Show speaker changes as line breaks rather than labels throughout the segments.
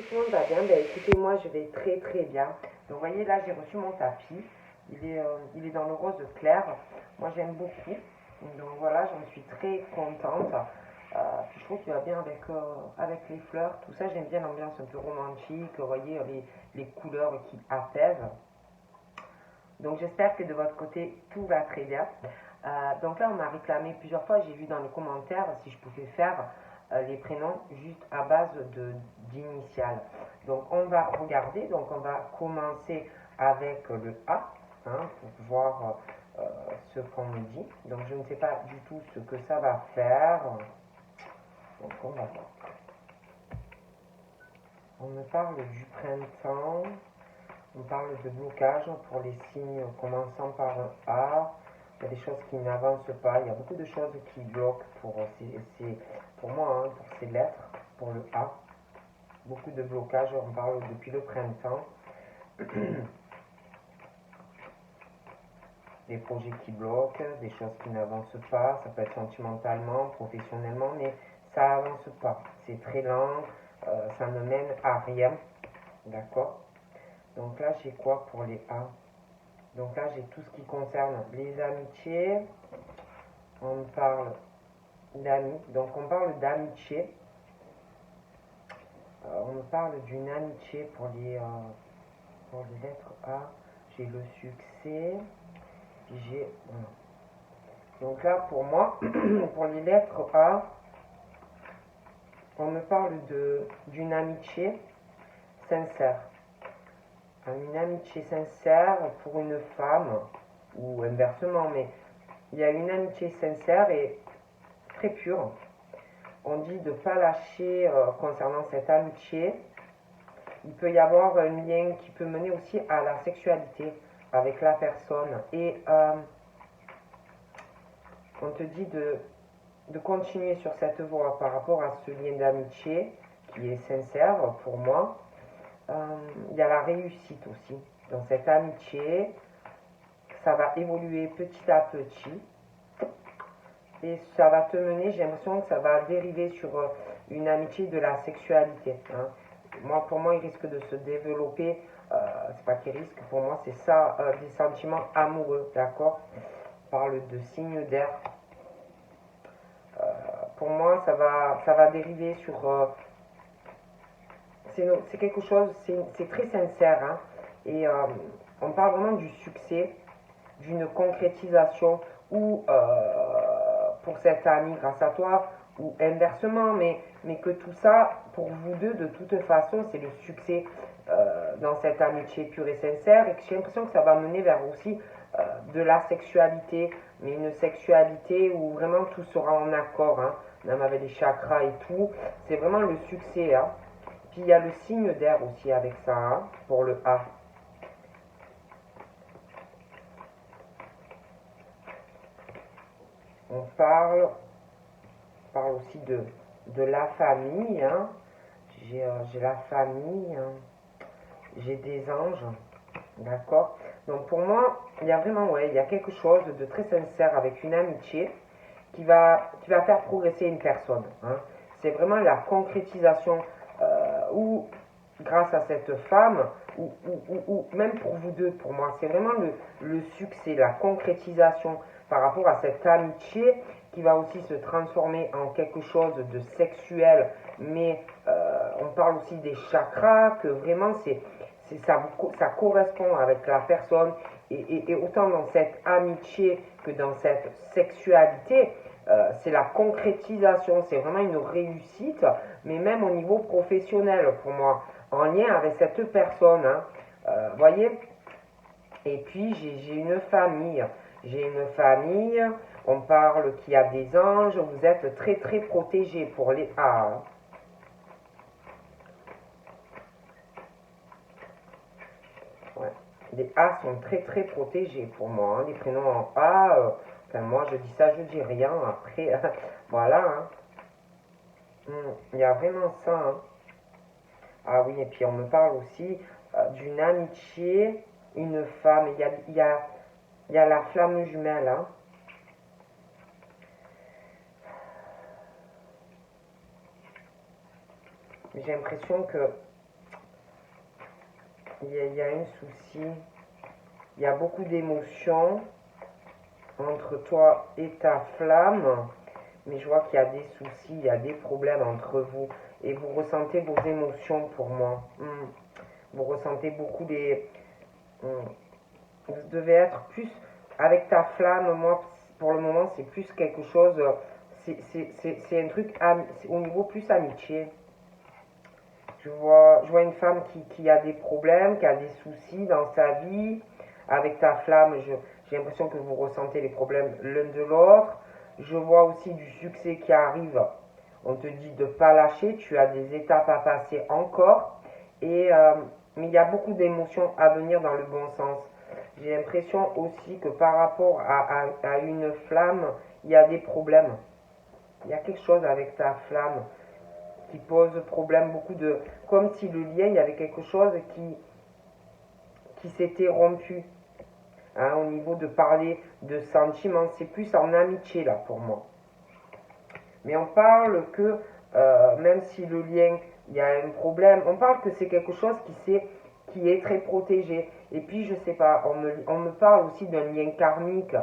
que tout le monde va bien. Ben, écoutez, moi je vais très très bien. Donc vous voyez là, j'ai reçu mon tapis. Il est dans le rose clair. Moi j'aime beaucoup. Donc voilà, j'en suis très contente. Puis je trouve qu'il va bien avec les fleurs. Tout ça, j'aime bien l'ambiance un peu romantique. Vous voyez, les couleurs qui apaisent. Donc j'espère que de votre côté, tout va très bien. Donc là, on m'a réclamé plusieurs fois, j'ai vu dans les commentaires si je pouvais faire les prénoms juste à base d'initiales. Donc on va regarder, donc on va commencer avec le A, hein, pour voir ce qu'on me dit. Donc je ne sais pas du tout ce que ça va faire. Donc on va voir. On me parle du printemps. On parle de blocage pour les signes commençant par un A. Il y a des choses qui n'avancent pas. Il y a beaucoup de choses qui bloquent pour moi, hein, pour ces lettres, pour le A. Beaucoup de blocages. On parle depuis le printemps. Des projets qui bloquent, des choses qui n'avancent pas. Ça peut être sentimentalement, professionnellement, mais ça n'avance pas. C'est très lent. Ça ne mène à rien. D'accord? Donc là, j'ai quoi pour les A? Donc là, j'ai tout ce qui concerne les amitiés. On parle d'amis. Donc on parle d'amitié. On me parle d'une amitié pour les lettres A. J'ai le succès. J'ai... Donc là, pour moi, pour les lettres A, on me parle d'une amitié sincère. Une amitié sincère pour une femme, ou inversement, mais il y a une amitié sincère et très pure. On dit de ne pas lâcher concernant cette amitié. Il peut y avoir un lien qui peut mener aussi à la sexualité avec la personne. Et on te dit de continuer sur cette voie par rapport à ce lien d'amitié qui est sincère pour moi. Il y a la réussite aussi dans cette amitié. Ça va évoluer petit à petit. Et ça va te mener, j'ai l'impression que ça va dériver sur une amitié de la sexualité. Hein. Pour moi, il risque de se développer, c'est pas qu'il risque, pour moi, c'est ça, des sentiments amoureux, d'accord? On parle de signes d'air. Pour moi, ça va dériver sur... c'est quelque chose, c'est très sincère, hein, et on parle vraiment du succès, d'une concrétisation ou pour cet ami grâce à toi ou inversement, mais que tout ça, pour vous deux, de toute façon, c'est le succès dans cette amitié pure et sincère et que j'ai l'impression que ça va mener vers aussi de la sexualité, mais une sexualité où vraiment tout sera en accord, hein, même avec les chakras et tout, c'est vraiment le succès, hein. Puis il y a le signe d'air aussi avec ça, hein, pour le A. On parle aussi de la famille, hein. J'ai la famille, hein. J'ai des anges, d'accord? Donc pour moi, il y a vraiment, ouais, il y a quelque chose de très sincère avec une amitié qui va faire progresser une personne, hein. C'est vraiment la concrétisation ou grâce à cette femme, ou même pour vous deux, pour moi, c'est vraiment le succès, la concrétisation par rapport à cette amitié qui va aussi se transformer en quelque chose de sexuel, mais on parle aussi des chakras, que vraiment ça correspond avec la personne, et autant dans cette amitié que dans cette sexualité, c'est la concrétisation, c'est vraiment une réussite, mais même au niveau professionnel pour moi, en lien avec cette personne, hein, voyez. Et puis j'ai une famille, on parle qu'il y a des anges, vous êtes très très protégés pour les A, hein. Ouais. Les A sont très très protégés pour moi, hein. Les prénoms en A, enfin moi je dis ça, je dis rien, après, voilà, hein. Il y a vraiment ça, hein. Ah oui, et puis on me parle aussi d'une amitié, une femme, il y a la flamme jumelle, hein. J'ai l'impression que il y a un souci. Il y a beaucoup d'émotions entre toi et ta flamme. Mais je vois qu'il y a des soucis, il y a des problèmes entre vous. Et vous ressentez vos émotions pour moi. Vous ressentez beaucoup des... Vous devez être plus... Avec ta flamme, moi, pour le moment, c'est plus quelque chose... C'est un truc au niveau plus amitié. Je vois une femme qui a des problèmes, qui a des soucis dans sa vie. Avec ta flamme, j'ai l'impression que vous ressentez les problèmes l'un de l'autre. Je vois aussi du succès qui arrive. On te dit de ne pas lâcher, tu as des étapes à passer encore. Mais il y a beaucoup d'émotions à venir dans le bon sens. J'ai l'impression aussi que par rapport à une flamme, il y a des problèmes. Il y a quelque chose avec ta flamme qui pose problème, beaucoup de... Comme si le lien, il y avait quelque chose qui s'était rompu. Hein, au niveau de parler de sentiments, c'est plus en amitié là pour moi. Mais on parle que, même si le lien, il y a un problème, on parle que c'est quelque chose qui est très protégé. Et puis, je sais pas, on me parle aussi d'un lien karmique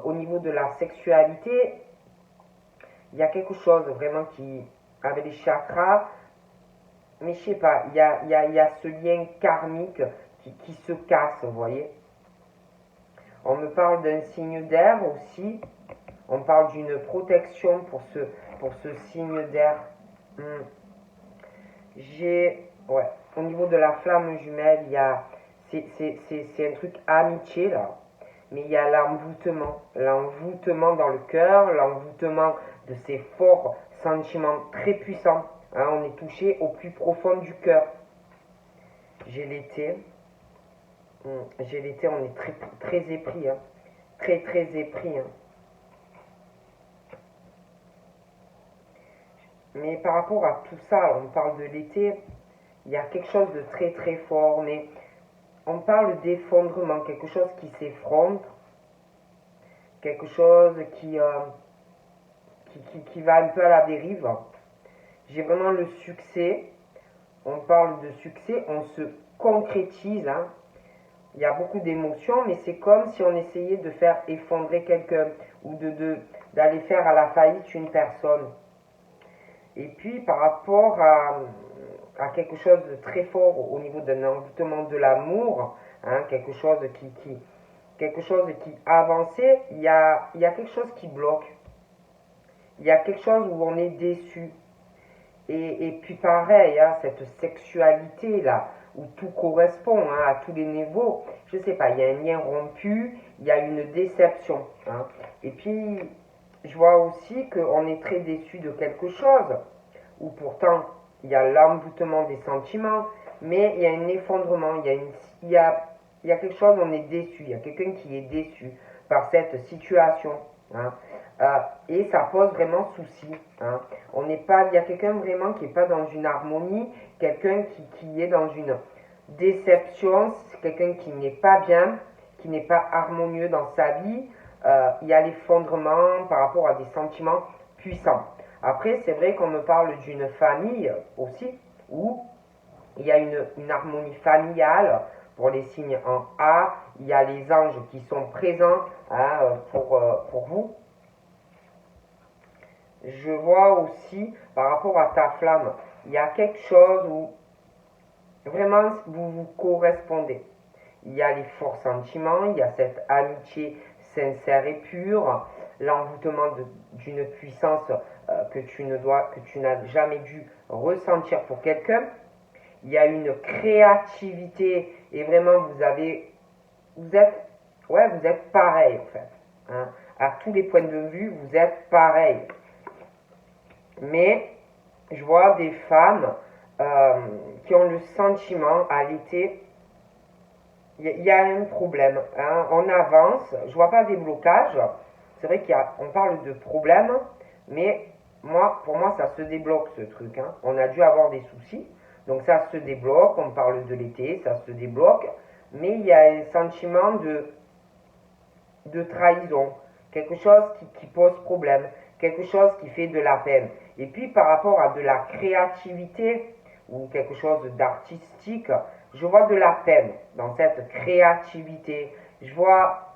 au niveau de la sexualité. Il y a quelque chose vraiment qui, avec les chakras, mais je sais pas, il y a ce lien karmique qui se casse, vous voyez. On me parle d'un signe d'air aussi. On parle d'une protection pour ce signe d'air. Ouais, au niveau de la flamme jumelle, c'est un truc amitié là. Mais il y a l'envoûtement dans le cœur, l'envoûtement de ces forts sentiments très puissants. Hein, on est touché au plus profond du cœur. J'ai l'été, on est très, très épris, hein. Très, très épris. Hein. Mais par rapport à tout ça, on parle de l'été, il y a quelque chose de très, très fort, mais on parle d'effondrement, quelque chose qui s'effondre, quelque chose qui va un peu à la dérive. J'ai vraiment le succès, on parle de succès, on se concrétise, hein. Il y a beaucoup d'émotions, mais c'est comme si on essayait de faire effondrer quelqu'un ou d'aller faire à la faillite une personne. Et puis par rapport à quelque chose de très fort au niveau d'un envoûtement de l'amour, hein, quelque chose qui avançait, il y a quelque chose qui bloque. Il y a quelque chose où on est déçu. Et puis pareil, hein, cette sexualité-là, où tout correspond, hein, à tous les niveaux, je sais pas, il y a un lien rompu, il y a une déception. Hein. Et puis, je vois aussi qu'on est très déçu de quelque chose, où pourtant, il y a l'envoûtement des sentiments, mais il y a un effondrement, il y a quelque chose, on est déçu, il y a quelqu'un qui est déçu par cette situation. Hein. Et ça pose vraiment souci. Hein. On n'est pas, il y a quelqu'un vraiment qui n'est pas dans une harmonie, quelqu'un qui est dans une déception, c'est quelqu'un qui n'est pas bien, qui n'est pas harmonieux dans sa vie. Il y a l'effondrement par rapport à des sentiments puissants. Après, c'est vrai qu'on me parle d'une famille aussi, où il y a une harmonie familiale. Pour les signes en A, il y a les anges qui sont présents, hein, pour vous. Je vois aussi, par rapport à ta flamme, il y a quelque chose où vraiment vous vous correspondez. Il y a les forts sentiments, il y a cette amitié sincère et pure, l'envoûtement d'une puissance que tu n'as jamais dû ressentir pour quelqu'un. Il y a une créativité et vraiment vous êtes pareil en fait. Hein. À tous les points de vue, vous êtes pareil. Mais je vois des femmes qui ont le sentiment à l'été, il y a un problème. Hein. On avance, je vois pas des blocages. C'est vrai qu'on parle de problèmes, mais pour moi, ça se débloque ce truc. Hein. On a dû avoir des soucis, donc ça se débloque. On parle de l'été, ça se débloque, mais il y a un sentiment de trahison, quelque chose qui pose problème, quelque chose qui fait de la peine. Et puis par rapport à de la créativité, ou quelque chose d'artistique, je vois de la peine dans cette créativité. Je vois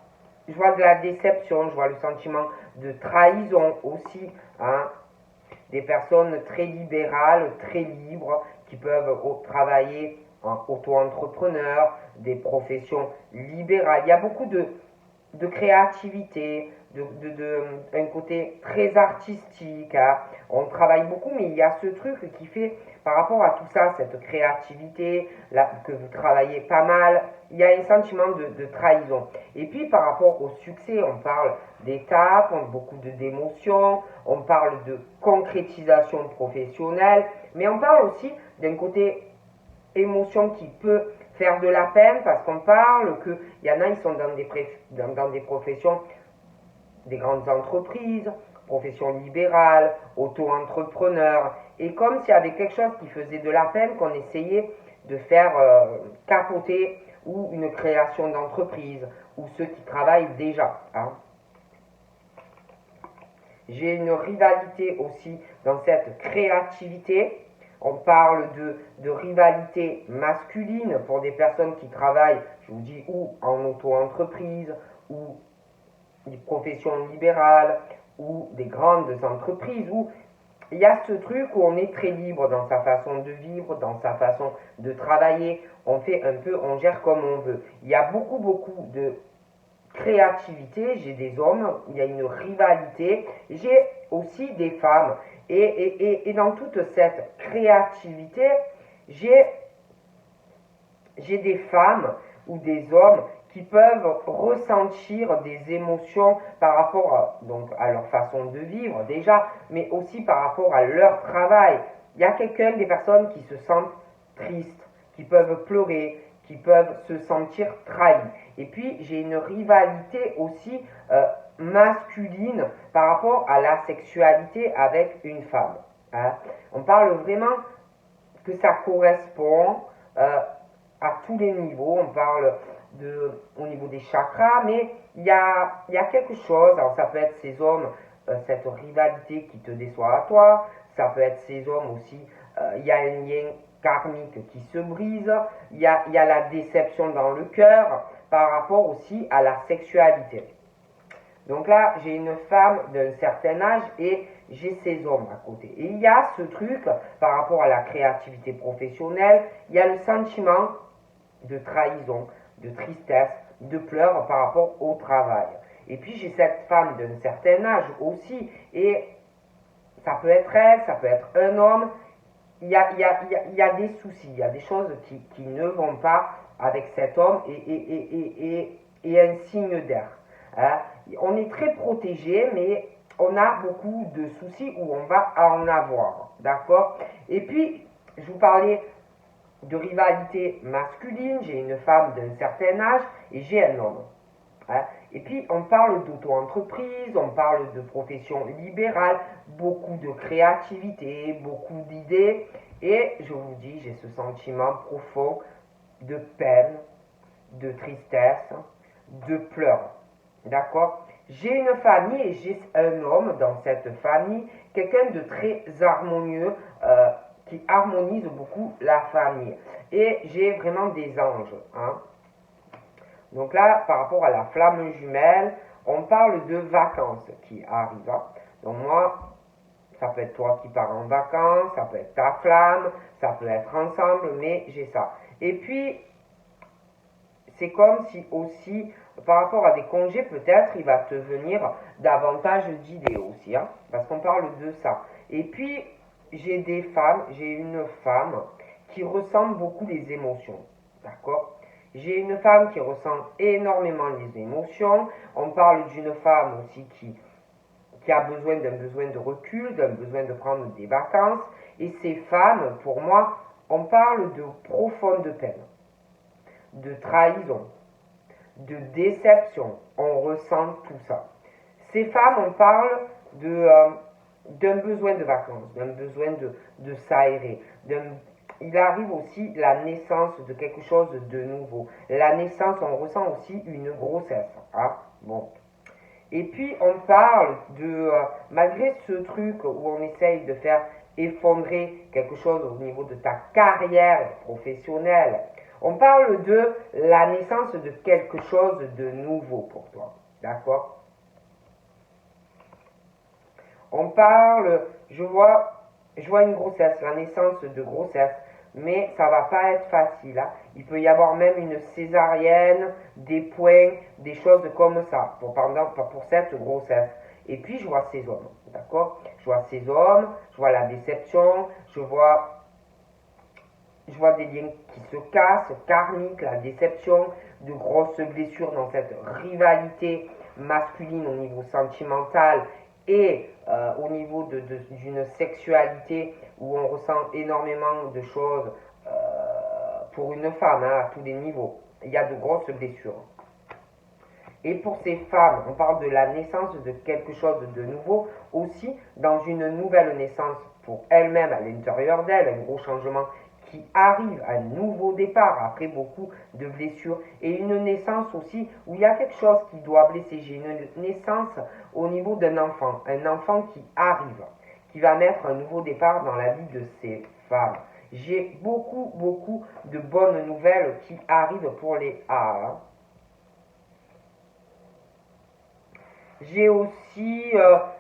de la déception, je vois le sentiment de trahison aussi, hein. Des personnes très libérales, très libres, qui peuvent travailler en auto-entrepreneur, des professions libérales. Il y a beaucoup de créativité, un côté très artistique, hein. On travaille beaucoup, mais il y a ce truc qui fait, par rapport à tout ça, cette créativité, là, que vous travaillez pas mal, il y a un sentiment de trahison. Et puis par rapport au succès, on parle d'étapes, beaucoup d'émotions, on parle de concrétisation professionnelle, mais on parle aussi d'un côté émotion qui peut faire de la peine parce qu'on parle qu'il y en a, ils sont dans des professions, des grandes entreprises, professions libérales, auto-entrepreneurs, et comme s'il y avait quelque chose qui faisait de la peine qu'on essayait de faire capoter ou une création d'entreprise, ou ceux qui travaillent déjà, hein. J'ai une rivalité aussi dans cette créativité. On parle de rivalité masculine pour des personnes qui travaillent, je vous dis, ou en auto-entreprise, ou des professions libérales, ou des grandes entreprises, où il y a ce truc où on est très libre dans sa façon de vivre, dans sa façon de travailler. On fait un peu, on gère comme on veut. Il y a beaucoup de créativité, j'ai des hommes, il y a une rivalité, j'ai aussi des femmes. Et dans toute cette créativité, j'ai des femmes ou des hommes qui peuvent ressentir des émotions par rapport à leur façon de vivre déjà, mais aussi par rapport à leur travail. Il y a des personnes qui se sentent tristes, qui peuvent pleurer, qui peuvent se sentir trahis. Et puis j'ai une rivalité aussi masculine par rapport à la sexualité avec une femme, hein. On parle vraiment que ça correspond à tous les niveaux. On parle au niveau des chakras, mais il y a quelque chose. Alors ça peut être ces hommes, cette rivalité qui te déçoit à toi. Ça peut être ces hommes aussi. Il y a un lien karmique qui se brise. Il y a la déception dans le cœur par rapport aussi à la sexualité. Donc là, j'ai une femme d'un certain âge et j'ai ces hommes à côté. Et il y a ce truc par rapport à la créativité professionnelle, il y a le sentiment de trahison, de tristesse, de pleurs par rapport au travail. Et puis j'ai cette femme d'un certain âge aussi, et ça peut être elle, ça peut être un homme. Il y a des soucis, il y a des choses qui ne vont pas avec cet homme et un signe d'air, hein. On est très protégé, mais on a beaucoup de soucis où on va en avoir, d'accord. Et puis, je vous parlais de rivalité masculine, j'ai une femme d'un certain âge et j'ai un homme, hein. Et puis, on parle d'auto-entreprise, on parle de profession libérale, beaucoup de créativité, beaucoup d'idées, et je vous dis, j'ai ce sentiment profond de peine, de tristesse, de pleurs, d'accord. J'ai une famille et j'ai un homme dans cette famille, quelqu'un de très harmonieux, qui harmonise beaucoup la famille. Et j'ai vraiment des anges, hein. Donc là, par rapport à la flamme jumelle, on parle de vacances qui arrivent, hein. Donc moi, ça peut être toi qui pars en vacances, ça peut être ta flamme, ça peut être ensemble, mais j'ai ça. Et puis, c'est comme si aussi, par rapport à des congés, peut-être, il va te venir davantage d'idées aussi, hein, parce qu'on parle de ça. Et puis, j'ai une femme qui ressent beaucoup les émotions, d'accord. J'ai une femme qui ressent énormément les émotions. On parle d'une femme aussi qui a besoin de recul, d'un besoin de prendre des vacances. Et ces femmes, pour moi, on parle de profonde peine, de trahison, de déception. On ressent tout ça. Ces femmes, on parle d'un besoin de vacances, d'un besoin de s'aérer. Il arrive aussi la naissance de quelque chose de nouveau. La naissance, on ressent aussi une grossesse, hein. Bon. Et puis on parle malgré ce truc où on essaye de faire effondrer quelque chose au niveau de ta carrière professionnelle. On parle de la naissance de quelque chose de nouveau pour toi. D'accord? On parle, je vois une grossesse, la naissance de grossesse, mais ça va pas être facile. Hein. Il peut y avoir même une césarienne, des points, des choses comme ça, pour cette grossesse. Et puis je vois ces hommes, d'accord? Je vois ces hommes, je vois la déception, je vois des liens qui se cassent, karmiques, la déception, de grosses blessures dans cette rivalité masculine au niveau sentimental et au niveau d'une sexualité où on ressent énormément de choses pour une femme hein, à tous les niveaux. Il y a de grosses blessures. Et pour ces femmes, on parle de la naissance de quelque chose de nouveau, aussi dans une nouvelle naissance pour elles-mêmes à l'intérieur d'elles, un gros changement qui arrive, un nouveau départ après beaucoup de blessures, et une naissance aussi où il y a quelque chose qui doit blesser. J'ai une naissance au niveau d'un enfant, un enfant qui arrive, qui va mettre un nouveau départ dans la vie de ces femmes. J'ai beaucoup de bonnes nouvelles qui arrivent pour les A. J'ai aussi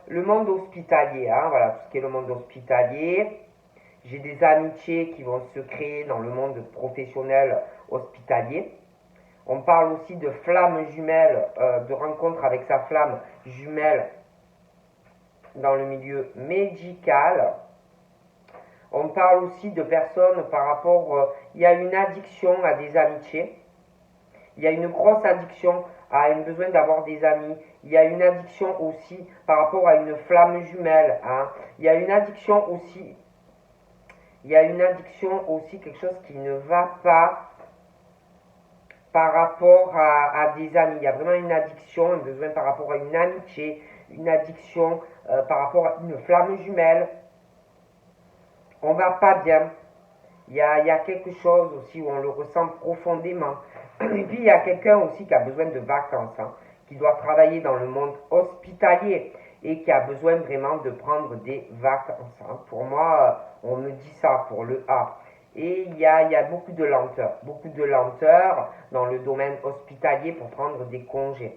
le monde hospitalier, hein, voilà, tout ce qui est le monde hospitalier. J'ai des amitiés qui vont se créer dans le monde professionnel hospitalier. On parle aussi de flamme jumelle, de rencontre avec sa flamme jumelle dans le milieu médical. On parle aussi de personnes par rapport, il y a une addiction à des amitiés. Il y a une grosse addiction à un besoin d'avoir des amis. Il y a une addiction aussi par rapport à une flamme jumelle. Hein. Il y a une addiction aussi. Il y a une addiction aussi, quelque chose qui ne va pas par rapport à des amis. Il y a vraiment une addiction, un besoin par rapport à une amitié, une addiction par rapport à une flamme jumelle. On va pas bien. Il y a quelque chose aussi où on le ressent profondément. Et puis il y a quelqu'un aussi qui a besoin de vacances, hein, qui doit travailler dans le monde hospitalier et qui a besoin vraiment de prendre des vacances. Hein. Pour moi, on me dit ça pour le A. Et il y a beaucoup de lenteur dans le domaine hospitalier pour prendre des congés.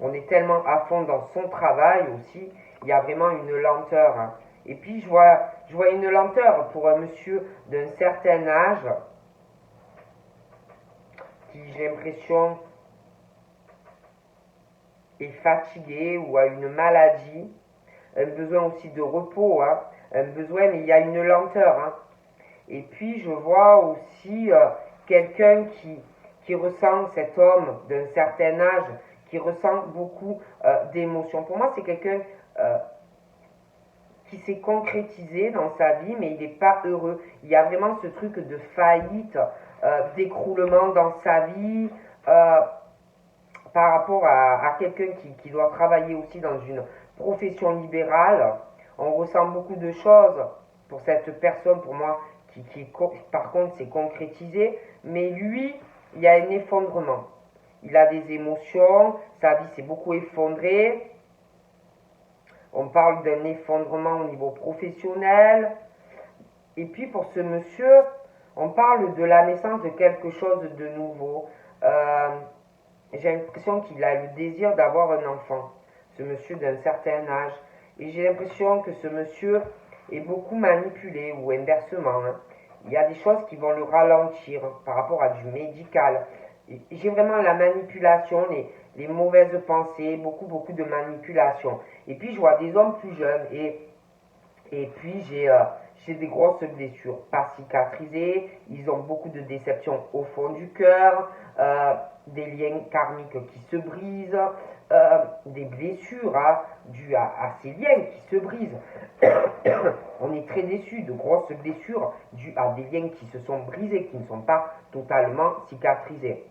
On est tellement à fond dans son travail aussi, il y a vraiment une lenteur. Hein. Et puis je vois une lenteur pour un monsieur d'un certain âge qui, j'ai l'impression, est fatigué ou a une maladie, un besoin aussi de repos, hein, un besoin, mais il y a une lenteur. Hein. Et puis je vois aussi quelqu'un qui ressent, cet homme d'un certain âge, qui ressent beaucoup d'émotions. Pour moi, c'est quelqu'un qui s'est concrétisé dans sa vie, mais il n'est pas heureux. Il y a vraiment ce truc de faillite, d'écroulement dans sa vie, par rapport à quelqu'un qui doit travailler aussi dans une profession libérale. On ressent beaucoup de choses pour cette personne, pour moi, qui par contre s'est concrétisé, mais lui, il y a un effondrement. Il a des émotions, sa vie s'est beaucoup effondrée. On parle d'un effondrement au niveau professionnel. Et puis pour ce monsieur, on parle de la naissance de quelque chose de nouveau. J'ai l'impression qu'il a le désir d'avoir un enfant, ce monsieur d'un certain âge. Et j'ai l'impression que ce monsieur est beaucoup manipulé ou inversement. Hein. Il y a des choses qui vont le ralentir par rapport à du médical. J'ai vraiment la manipulation, les mauvaises pensées, beaucoup de manipulation. Et puis je vois des hommes plus jeunes et puis j'ai des grosses blessures, pas cicatrisées, ils ont beaucoup de déceptions au fond du cœur, des liens karmiques qui se brisent, des blessures hein, dues à ces liens qui se brisent. On est très déçu de grosses blessures dues à des liens qui se sont brisés, qui ne sont pas totalement cicatrisés.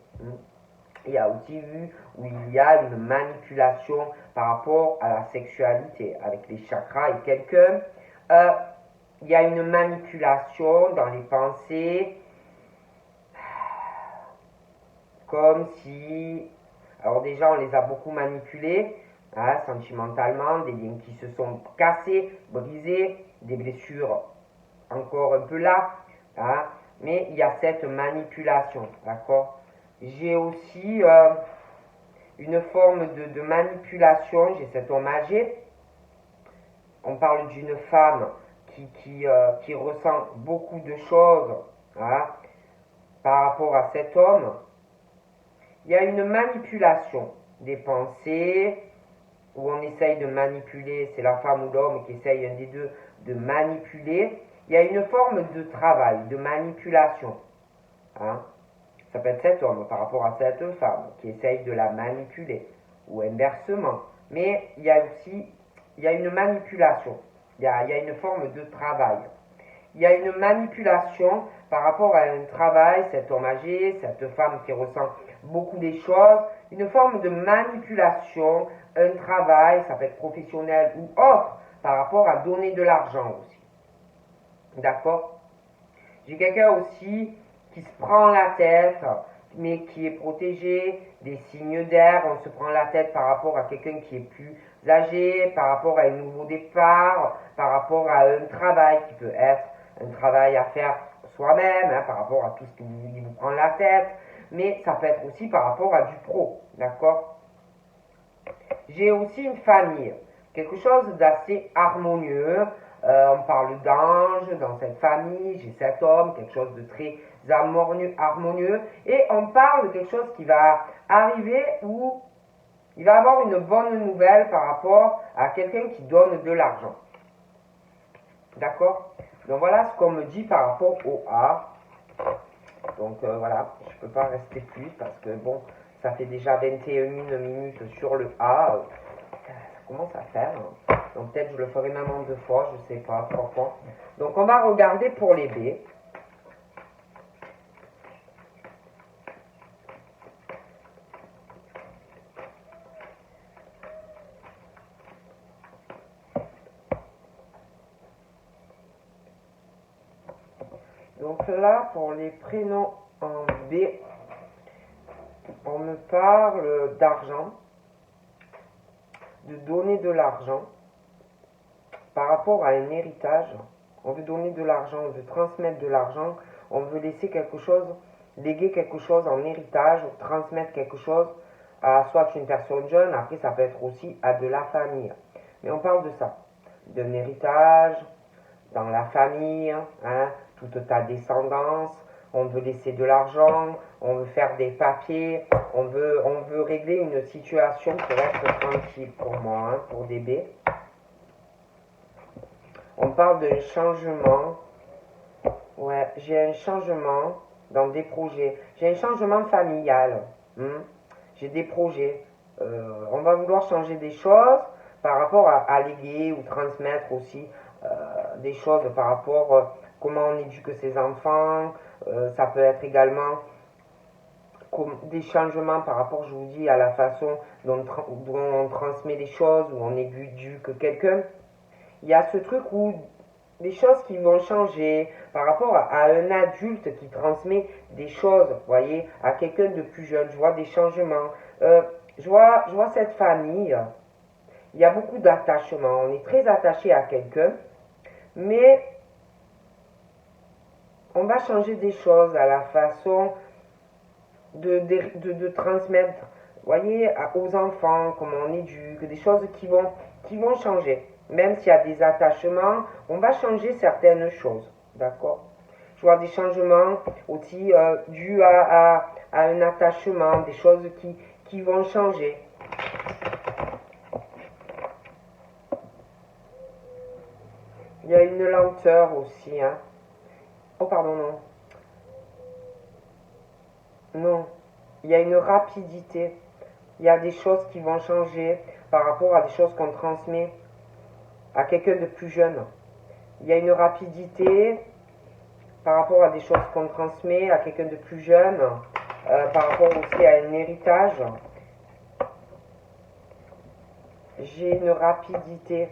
Il y a aussi eu où il y a une manipulation par rapport à la sexualité avec les chakras et quelqu'un. Il y a une manipulation dans les pensées, comme si, alors déjà on les a beaucoup manipulés, hein, sentimentalement, des liens qui se sont cassés, brisés, des blessures encore un peu là, hein, mais il y a cette manipulation, d'accord. J'ai aussi une forme de manipulation, j'ai cet homme âgé, on parle d'une femme qui ressent beaucoup de choses, hein, par rapport à cet homme. Il y a une manipulation des pensées, où on essaye de manipuler, c'est la femme ou l'homme qui essaye, un des deux, de manipuler. Il y a une forme de travail, de manipulation. Hein. Ça peut être cet homme par rapport à cette femme qui essaye de la manipuler, ou inversement. Mais il y a aussi, il y a une manipulation, il y a une forme de travail. Il y a une manipulation par rapport à un travail, cet homme âgé, cette femme qui ressent beaucoup des choses, une forme de manipulation, un travail, ça peut être professionnel ou autre, par rapport à donner de l'argent aussi. D'accord? J'ai quelqu'un aussi qui se prend la tête, mais qui est protégé, des signes d'air, on se prend la tête par rapport à quelqu'un qui est plus âgé, par rapport à un nouveau départ, par rapport à un travail qui peut être un travail à faire soi-même, hein, par rapport à tout ce qui vous prend la tête, mais ça peut être aussi par rapport à du pro, d'accord? J'ai aussi une famille, quelque chose d'assez harmonieux, on parle d'ange dans cette famille, j'ai cet homme, quelque chose de très harmonieux, et on parle de quelque chose qui va arriver où il va avoir une bonne nouvelle par rapport à quelqu'un qui donne de l'argent. D'accord? Donc voilà ce qu'on me dit par rapport au A. Donc voilà, je ne peux pas rester plus parce que bon, ça fait déjà 21 minutes sur le A. Ça commence à faire. Donc peut-être je le ferai même en 2 fois, je ne sais pas, franchement. Donc on va regarder pour les B. Donc là, pour les prénoms en B, on me parle d'argent, de donner de l'argent par rapport à un héritage. On veut donner de l'argent, on veut transmettre de l'argent, on veut laisser quelque chose, léguer quelque chose en héritage, transmettre quelque chose à soit une personne jeune, après ça peut être aussi à de la famille. Mais on parle de ça, d'un héritage, dans la famille, hein, toute ta descendance, on veut laisser de l'argent, on veut faire des papiers, on veut régler une situation pour être tranquille pour moi, hein, pour des B. On parle d'un changement. Ouais, j'ai un changement dans des projets. J'ai un changement familial. J'ai des projets. On va vouloir changer des choses par rapport à léguer ou transmettre aussi des choses par rapport à comment on éduque ses enfants. Ça peut être également des changements par rapport, je vous dis, à la façon dont on transmet les choses, où on éduque quelqu'un. Il y a ce truc où des choses qui vont changer par rapport à un adulte qui transmet des choses, vous voyez, à quelqu'un de plus jeune. Je vois des changements. Je vois cette famille. Il y a beaucoup d'attachement. On est très attaché à quelqu'un, mais on va changer des choses à la façon de transmettre, vous voyez, aux enfants, comment on éduque, des choses qui vont changer. Même s'il y a des attachements, on va changer certaines choses, d'accord? Je vois des changements aussi dus à un attachement, des choses qui vont changer. Il y a une lenteur aussi, hein. Oh, pardon, non. Non. Il y a une rapidité. Il y a des choses qui vont changer par rapport à des choses qu'on transmet à quelqu'un de plus jeune. Il y a une rapidité par rapport à des choses qu'on transmet à quelqu'un de plus jeune, par rapport aussi à un héritage. J'ai une rapidité.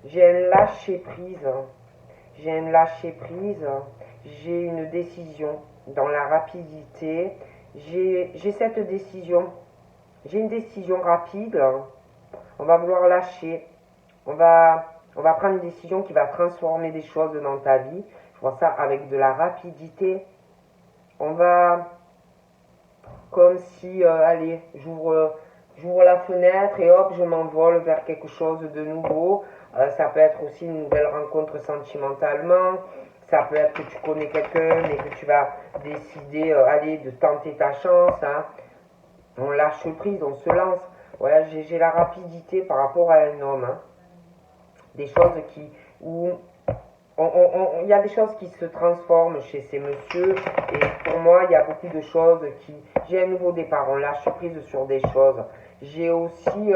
J'ai un lâcher-prise. J'ai un lâcher-prise. J'ai une décision dans la rapidité. J'ai cette décision. j'ai une décision rapide. On va vouloir lâcher. On va prendre une décision qui va transformer des choses dans ta vie. Je vois ça avec de la rapidité. On va, comme si, allez, j'ouvre la fenêtre et hop, je m'envole vers quelque chose de nouveau. Ça peut être aussi une nouvelle rencontre sentimentalement. Ça peut être que tu connais quelqu'un et que tu vas décider, allez, de tenter ta chance. Hein. On lâche prise, on se lance. Voilà, j'ai la rapidité par rapport à un homme. Hein. Des choses où il y a des choses qui se transforment chez ces messieurs. Et pour moi, il y a beaucoup de choses j'ai un nouveau départ. On lâche prise sur des choses. J'ai aussi,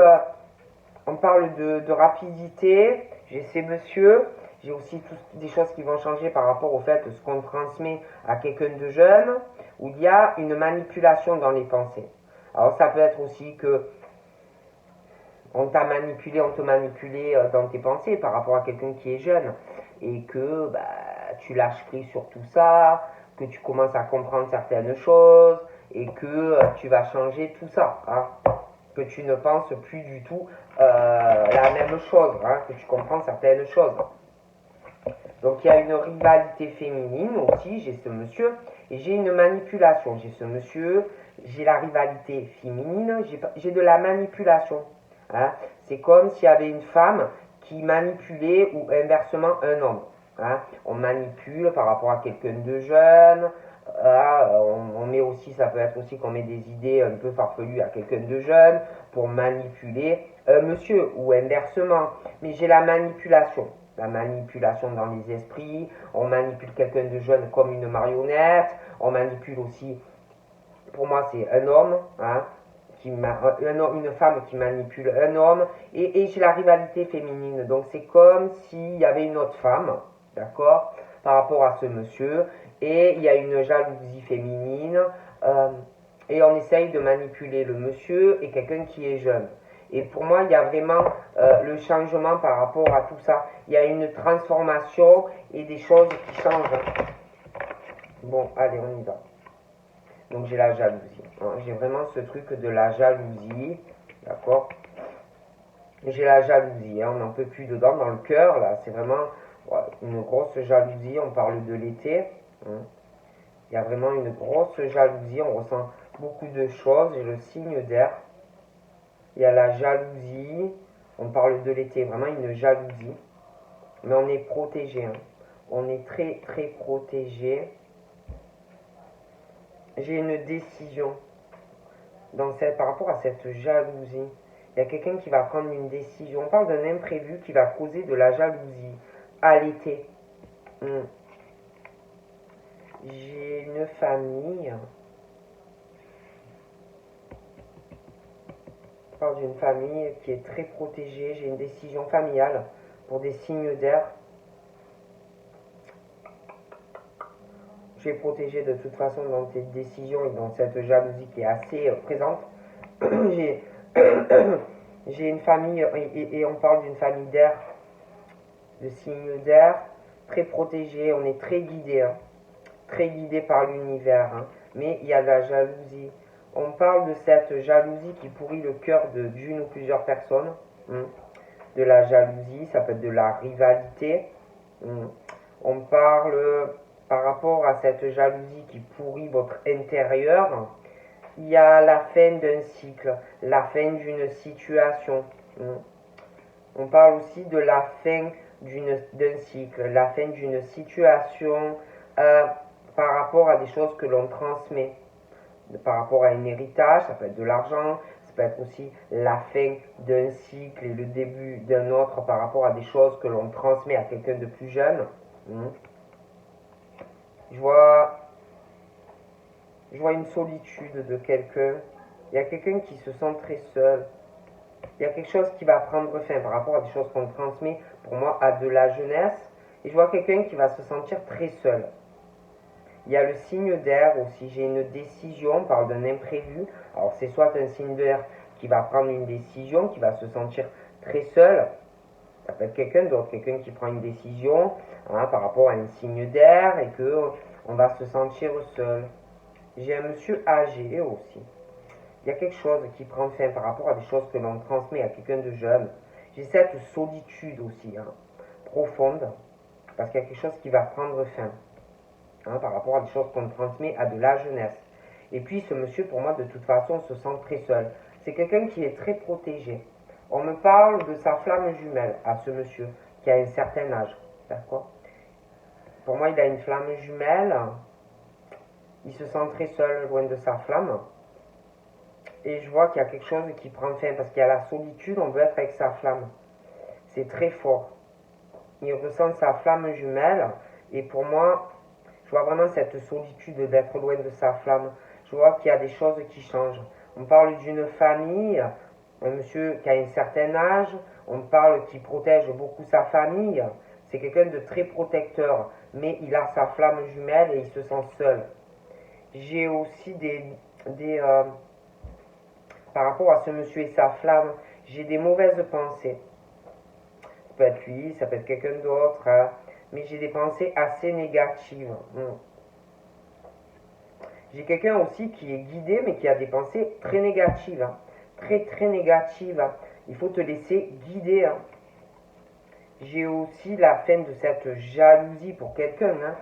on parle de rapidité. J'ai ces messieurs. J'ai aussi des choses qui vont changer par rapport au fait de ce qu'on transmet à quelqu'un de jeune, où il y a une manipulation dans les pensées. Alors ça peut être aussi que on te manipulé dans tes pensées par rapport à quelqu'un qui est jeune et que bah, tu lâches prise sur tout ça, que tu commences à comprendre certaines choses et que tu vas changer tout ça, hein, que tu ne penses plus du tout la même chose, hein, que tu comprends certaines choses. Donc il y a une rivalité féminine aussi, j'ai ce monsieur, et j'ai une manipulation, j'ai ce monsieur, j'ai la rivalité féminine, j'ai de la manipulation. Hein. C'est comme s'il y avait une femme qui manipulait ou inversement un homme. Hein. On manipule par rapport à quelqu'un de jeune, on met aussi, ça peut être aussi qu'on met des idées un peu farfelues à quelqu'un de jeune pour manipuler un monsieur ou inversement. Mais j'ai la manipulation dans les esprits, on manipule quelqu'un de jeune comme une marionnette, on manipule aussi, pour moi c'est un homme, hein, une femme qui manipule un homme, et j'ai la rivalité féminine, donc c'est comme s'il y avait une autre femme, d'accord, par rapport à ce monsieur, et il y a une jalousie féminine, et on essaye de manipuler le monsieur et quelqu'un qui est jeune. Et pour moi, il y a vraiment le changement par rapport à tout ça. Il y a une transformation et des choses qui changent. Bon, allez, on y va. Donc j'ai la jalousie. Hein. J'ai vraiment ce truc de la jalousie. D'accord. J'ai la jalousie. Hein. On n'en peut plus dedans, dans le cœur. Là, c'est vraiment une grosse jalousie. On parle de l'été. Hein. Il y a vraiment une grosse jalousie. On ressent beaucoup de choses. J'ai le signe d'air. Il y a la jalousie, on parle de l'été, vraiment une jalousie, mais on est protégé, hein. On est très très protégé. J'ai une décision par rapport à cette jalousie. Il y a quelqu'un qui va prendre une décision, on parle d'un imprévu qui va causer de la jalousie à l'été. J'ai une famille. D'une famille qui est très protégée, j'ai une décision familiale pour des signes d'air. Tu es protégé de toute façon dans tes décisions et dans cette jalousie qui est assez présente. J'ai une famille, et on parle d'une famille d'air, de signes d'air, très protégée, on est très guidé, hein, très guidé par l'univers, hein, mais il y a de la jalousie. On parle de cette jalousie qui pourrit le cœur d'une ou plusieurs personnes. De la jalousie, ça peut être de la rivalité. On parle par rapport à cette jalousie qui pourrit votre intérieur. Il y a la fin d'un cycle, la fin d'une situation. On parle aussi de la fin d'un cycle, la fin d'une situation par rapport à des choses que l'on transmet. Par rapport à un héritage, ça peut être de l'argent, ça peut être aussi la fin d'un cycle et le début d'un autre par rapport à des choses que l'on transmet à quelqu'un de plus jeune. Je vois une solitude de quelqu'un. Il y a quelqu'un qui se sent très seul. Il y a quelque chose qui va prendre fin par rapport à des choses qu'on transmet, pour moi, à de la jeunesse. Et je vois quelqu'un qui va se sentir très seul. Il y a le signe d'air aussi, j'ai une décision, on parle d'un imprévu. Alors c'est soit un signe d'air qui va prendre une décision, qui va se sentir très seul. Ça peut être quelqu'un d'autre, quelqu'un qui prend une décision hein, par rapport à un signe d'air et que on va se sentir seul. J'ai un monsieur âgé aussi. il y a quelque chose qui prend fin par rapport à des choses que l'on transmet à quelqu'un de jeune. J'ai cette solitude aussi, hein, profonde, parce qu'il y a quelque chose qui va prendre fin, hein, par rapport à des choses qu'on transmet à de la jeunesse. Et puis ce monsieur, pour moi, de toute façon, se sent très seul. C'est quelqu'un qui est très protégé. On me parle de sa flamme jumelle à ce monsieur, qui a un certain âge, d'accord? Pour moi, il a une flamme jumelle, il se sent très seul, loin de sa flamme. Et je vois qu'il y a quelque chose qui prend fin, parce qu'il y a la solitude, on veut être avec sa flamme. C'est très fort. Il ressent sa flamme jumelle, et pour moi, je vois vraiment cette solitude d'être loin de sa flamme. Je vois qu'il y a des choses qui changent. On parle d'une famille, un monsieur qui a un certain âge, on parle qui protège beaucoup sa famille. C'est quelqu'un de très protecteur, mais il a sa flamme jumelle et il se sent seul. J'ai aussi par rapport à ce monsieur et sa flamme, j'ai des mauvaises pensées. Ça peut être lui, ça peut être quelqu'un d'autre, hein, mais j'ai des pensées assez négatives. J'ai quelqu'un aussi qui est guidé, mais qui a des pensées très négatives, hein, très très négatives. Hein. Il faut te laisser guider. Hein. J'ai aussi la fin de cette jalousie pour quelqu'un, hein,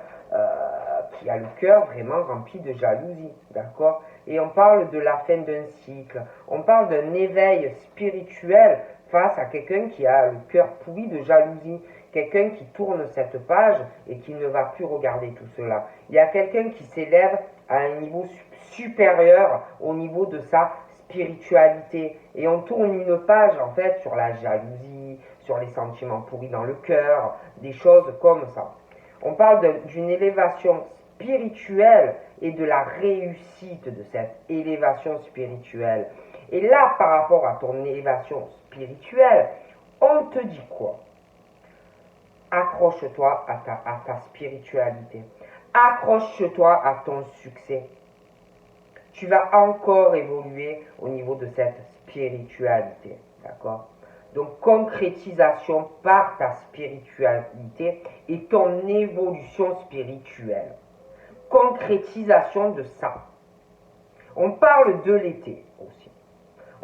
qui a le cœur vraiment rempli de jalousie, d'accord? Et on parle de la fin d'un cycle, on parle d'un éveil spirituel face à quelqu'un qui a le cœur pourri de jalousie, quelqu'un qui tourne cette page et qui ne va plus regarder tout cela. Il y a quelqu'un qui s'élève à un niveau supérieur au niveau de sa spiritualité. Et on tourne une page en fait sur la jalousie, sur les sentiments pourris dans le cœur, des choses comme ça. On parle d'une élévation spirituelle et de la réussite de cette élévation spirituelle. Et là, par rapport à ton élévation spirituelle, on te dit quoi? Accroche-toi à ta spiritualité. Accroche-toi à ton succès. Tu vas encore évoluer au niveau de cette spiritualité. D'accord? Donc, concrétisation par ta spiritualité et ton évolution spirituelle. Concrétisation de ça. On parle de l'été aussi.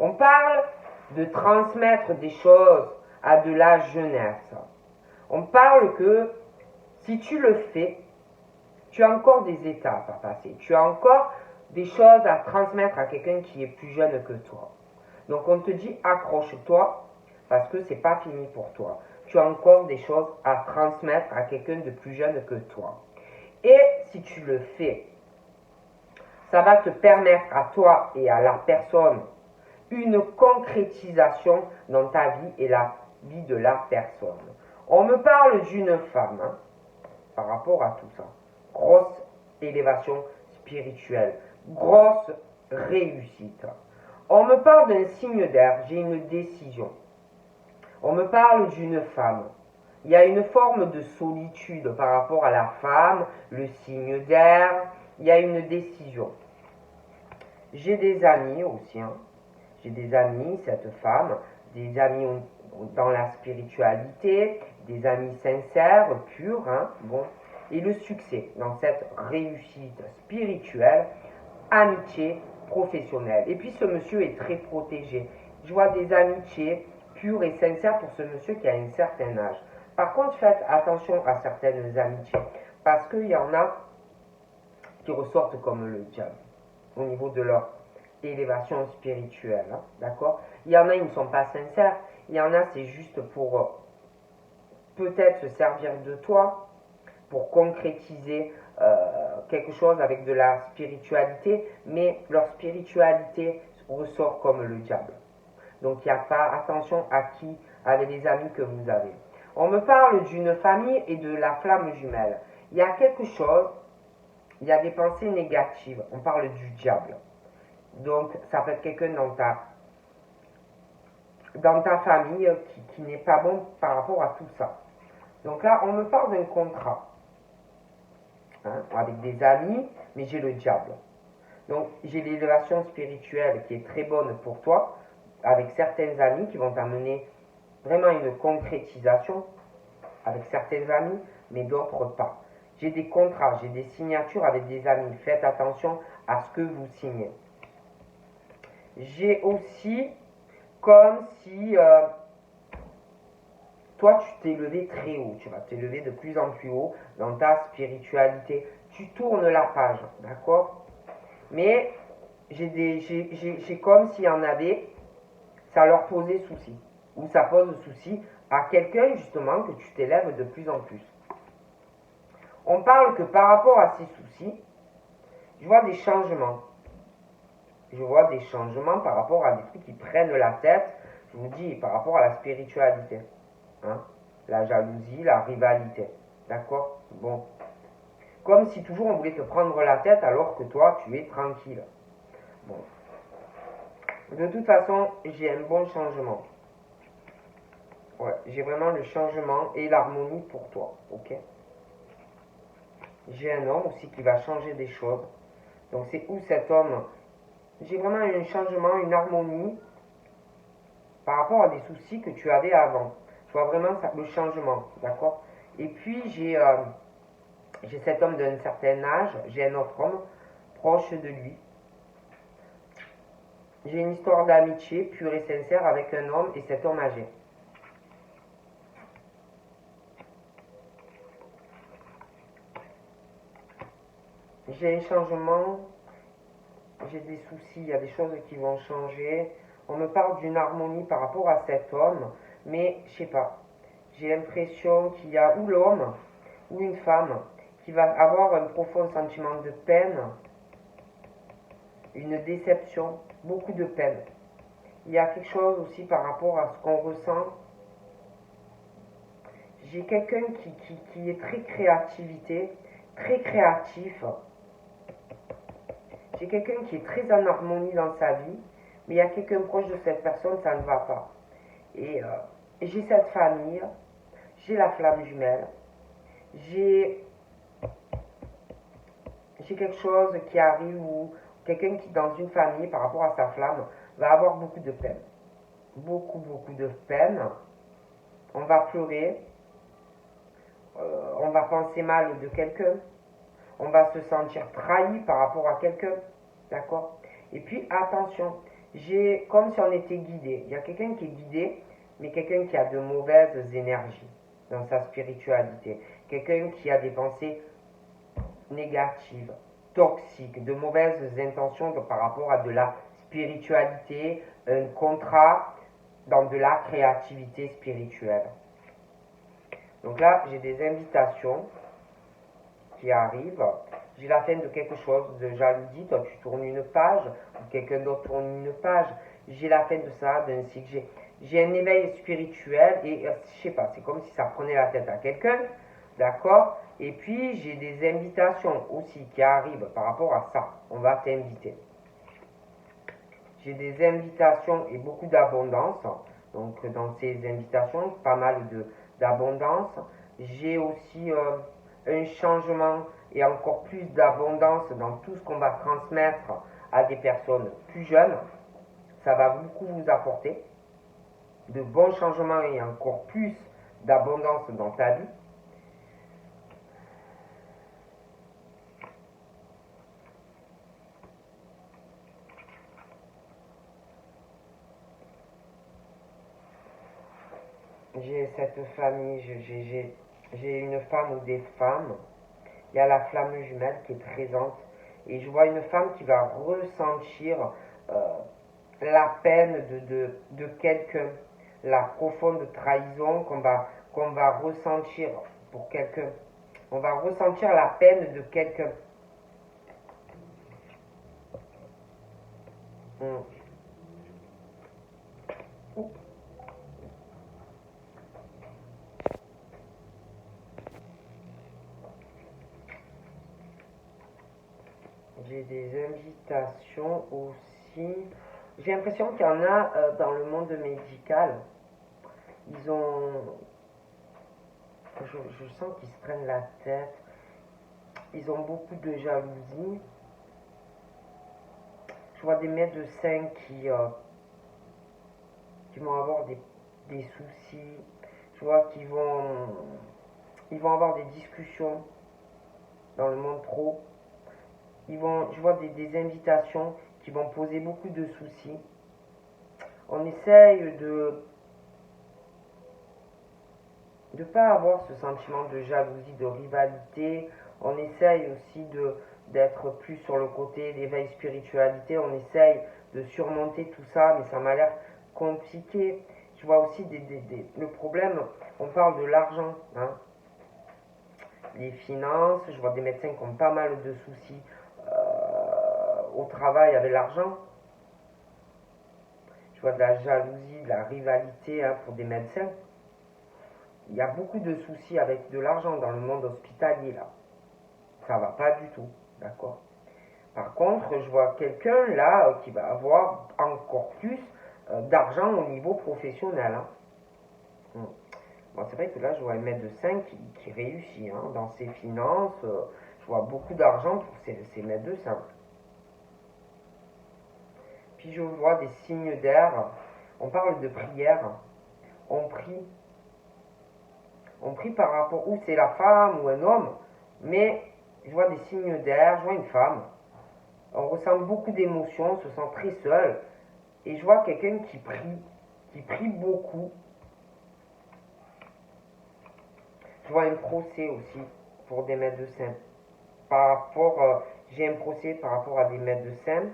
On parle de transmettre des choses à de la jeunesse. On parle que si tu le fais, tu as encore des étapes à passer. Tu as encore des choses à transmettre à quelqu'un qui est plus jeune que toi. Donc on te dit accroche-toi parce que c'est pas fini pour toi. Tu as encore des choses à transmettre à quelqu'un de plus jeune que toi. Et si tu le fais, ça va te permettre à toi et à la personne une concrétisation dans ta vie et la vie de la personne. On me parle d'une femme, hein, par rapport à tout ça. Grosse élévation spirituelle, grosse réussite. On me parle d'un signe d'air, j'ai une décision. On me parle d'une femme. Il y a une forme de solitude par rapport à la femme, le signe d'air, il y a une décision. J'ai des amis aussi, hein. J'ai des amis, cette femme, des amis dans la spiritualité, des amis sincères, purs, hein, bon. Et le succès dans cette réussite spirituelle, amitié, professionnelle. Et puis ce monsieur est très protégé. Je vois des amitiés pures et sincères pour ce monsieur qui a un certain âge. Par contre, faites attention à certaines amitiés, parce qu'il y en a qui ressortent comme le diable au niveau de leur élévation spirituelle, hein, d'accord? Il y en a, ils ne sont pas sincères, il y en a, c'est juste pour peut-être se servir de toi, pour concrétiser quelque chose avec de la spiritualité, mais leur spiritualité ressort comme le diable. Donc il n'y a pas attention à qui, avec les amis que vous avez. On me parle d'une famille et de la flamme jumelle. Il y a quelque chose, il y a des pensées négatives, on parle du diable. Donc, ça peut être quelqu'un dans ta famille qui n'est pas bon par rapport à tout ça. Donc là, on me parle d'un contrat, hein, avec des amis, mais j'ai le diable. Donc, j'ai l'élévation spirituelle qui est très bonne pour toi, avec certains amis qui vont t'amener vraiment une concrétisation, avec certains amis, mais d'autres pas. J'ai des contrats, j'ai des signatures avec des amis. Faites attention à ce que vous signez. J'ai aussi comme si toi, tu t'es levé très haut, tu vas t'élever de plus en plus haut dans ta spiritualité. Tu tournes la page, d'accord? Mais j'ai comme s'il y en avait, ça leur posait souci. Ou ça pose souci à quelqu'un, justement, que tu t'élèves de plus en plus. On parle que par rapport à ces soucis, je vois des changements. Je vois des changements par rapport à des trucs qui prennent la tête. Je vous dis, par rapport à la spiritualité. Hein? La jalousie, la rivalité. D'accord? Bon. Comme si toujours on voulait te prendre la tête alors que toi, tu es tranquille. Bon. De toute façon, j'ai un bon changement. Ouais, j'ai vraiment le changement et l'harmonie pour toi. Ok? J'ai un homme aussi qui va changer des choses. Donc c'est où cet homme? J'ai vraiment un changement, une harmonie par rapport à des soucis que tu avais avant. Je vois vraiment ça, le changement, d'accord? Et puis j'ai cet homme d'un certain âge, j'ai un autre homme proche de lui. J'ai une histoire d'amitié pure et sincère avec un homme et cet homme âgé. J'ai un changement, j'ai des soucis, il y a des choses qui vont changer. On me parle d'une harmonie par rapport à cet homme, mais je sais pas. J'ai l'impression qu'il y a ou l'homme ou une femme qui va avoir un profond sentiment de peine, une déception, beaucoup de peine. Il y a quelque chose aussi par rapport à ce qu'on ressent. J'ai quelqu'un qui est très créativité, très créatif. J'ai quelqu'un qui est très en harmonie dans sa vie, mais il y a quelqu'un proche de cette personne, ça ne va pas. Et j'ai cette famille, j'ai la flamme jumelle, j'ai quelque chose qui arrive où quelqu'un qui, dans une famille, par rapport à sa flamme, va avoir beaucoup de peine. Beaucoup, beaucoup de peine. On va pleurer, on va penser mal de quelqu'un, on va se sentir trahi par rapport à quelqu'un, d'accord? Et puis attention, j'ai comme si on était guidé. Il y a quelqu'un qui est guidé, mais quelqu'un qui a de mauvaises énergies dans sa spiritualité. Quelqu'un qui a des pensées négatives, toxiques, de mauvaises intentions par rapport à de la spiritualité, un contrat dans de la créativité spirituelle. Donc là, j'ai des invitations qui arrivent. J'ai la fin de quelque chose de jalousie. Toi, tu tournes une page, ou quelqu'un d'autre tourne une page. J'ai la fin de ça, d'un cycle. J'ai un éveil spirituel et je sais pas, c'est comme si ça prenait la tête à quelqu'un, d'accord? Et puis j'ai des invitations aussi qui arrivent par rapport à ça. On va t'inviter. J'ai des invitations et beaucoup d'abondance. Donc dans ces invitations, pas mal d'abondance. J'ai aussi un changement et encore plus d'abondance dans tout ce qu'on va transmettre à des personnes plus jeunes. Ça va beaucoup vous apporter de bons changements et encore plus d'abondance dans ta vie. J'ai cette famille, j'ai une femme ou des femmes. Il y a la flamme jumelle qui est présente. Et je vois une femme qui va ressentir la peine de quelqu'un, la profonde trahison qu'on va ressentir pour quelqu'un. On va ressentir la peine de quelqu'un. Hmm. J'ai des invitations aussi. J'ai l'impression qu'il y en a dans le monde médical. Ils ont. Je sens qu'ils se prennent la tête. Ils ont beaucoup de jalousie. Je vois des médecins qui vont avoir des soucis. Je vois ils vont avoir des discussions dans le monde pro. Je vois des invitations qui vont poser beaucoup de soucis. On essaye de ne pas avoir ce sentiment de jalousie, de rivalité. On essaye aussi d'être plus sur le côté d'éveil spiritualité. On essaye de surmonter tout ça, mais ça m'a l'air compliqué. Je vois aussi le problème, on parle de l'argent, hein, les finances. Je vois des médecins qui ont pas mal de soucis au travail avec l'argent. Je vois de la jalousie, de la rivalité, hein, pour des médecins. Il y a beaucoup de soucis avec de l'argent dans le monde hospitalier là. Ça va pas du tout, d'accord. Par contre, je vois quelqu'un là qui va avoir encore plus d'argent au niveau professionnel, hein. Bon, c'est vrai que là, je vois un médecin qui réussit, hein, dans ses finances. Je vois beaucoup d'argent pour ces médecins. Puis je vois des signes d'air. On parle de prière. On prie. On prie par rapport où c'est la femme ou un homme, mais je vois des signes d'air, je vois une femme. On ressent beaucoup d'émotions, on se sent très seul. Et je vois quelqu'un qui prie beaucoup. Je vois un procès aussi pour des médecins. J'ai un procès par rapport à des médecins.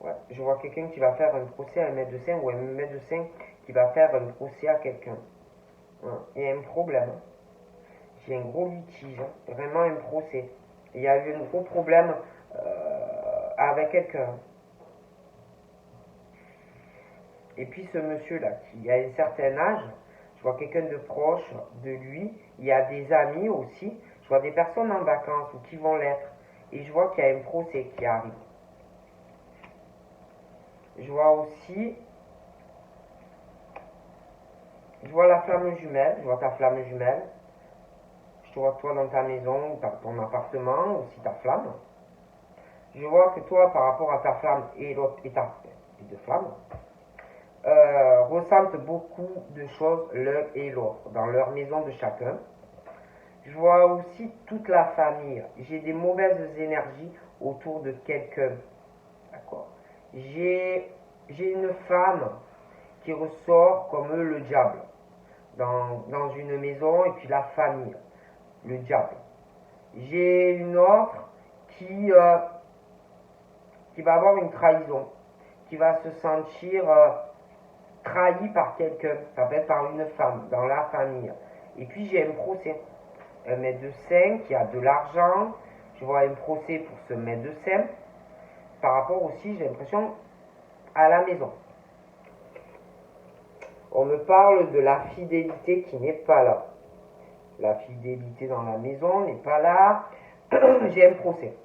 Ouais, je vois quelqu'un qui va faire un procès à un médecin ou un médecin qui va faire un procès à quelqu'un. Ouais, il y a un problème. J'ai un gros litige, hein, vraiment un procès. Il y a eu un gros problème avec quelqu'un. Et puis ce monsieur-là, qui a un certain âge, je vois quelqu'un de proche de lui, il y a des amis aussi, je vois des personnes en vacances ou qui vont l'être, et je vois qu'il y a un procès qui arrive. Je vois aussi, je vois la flamme jumelle, je vois ta flamme jumelle, je te vois toi dans ta maison, dans ton appartement, aussi ta flamme. Je vois que toi, par rapport à ta flamme et l'autre, et les deux flammes, ressentent beaucoup de choses l'un et l'autre dans leur maison de chacun. Je vois aussi toute la famille. J'ai des mauvaises énergies autour de quelqu'un. D'accord. J'ai une femme qui ressort comme le diable dans une maison et puis la famille, le diable. J'ai une autre qui, euh, qui va avoir une trahison, qui va se sentir trahi par quelqu'un, ça peut être par une femme, dans la famille. Et puis j'ai un procès, un médecin qui a de l'argent, je vois un procès pour ce médecin, par rapport aussi, j'ai l'impression, à la maison. On me parle de la fidélité qui n'est pas là. La fidélité dans la maison n'est pas là. J'ai un procès.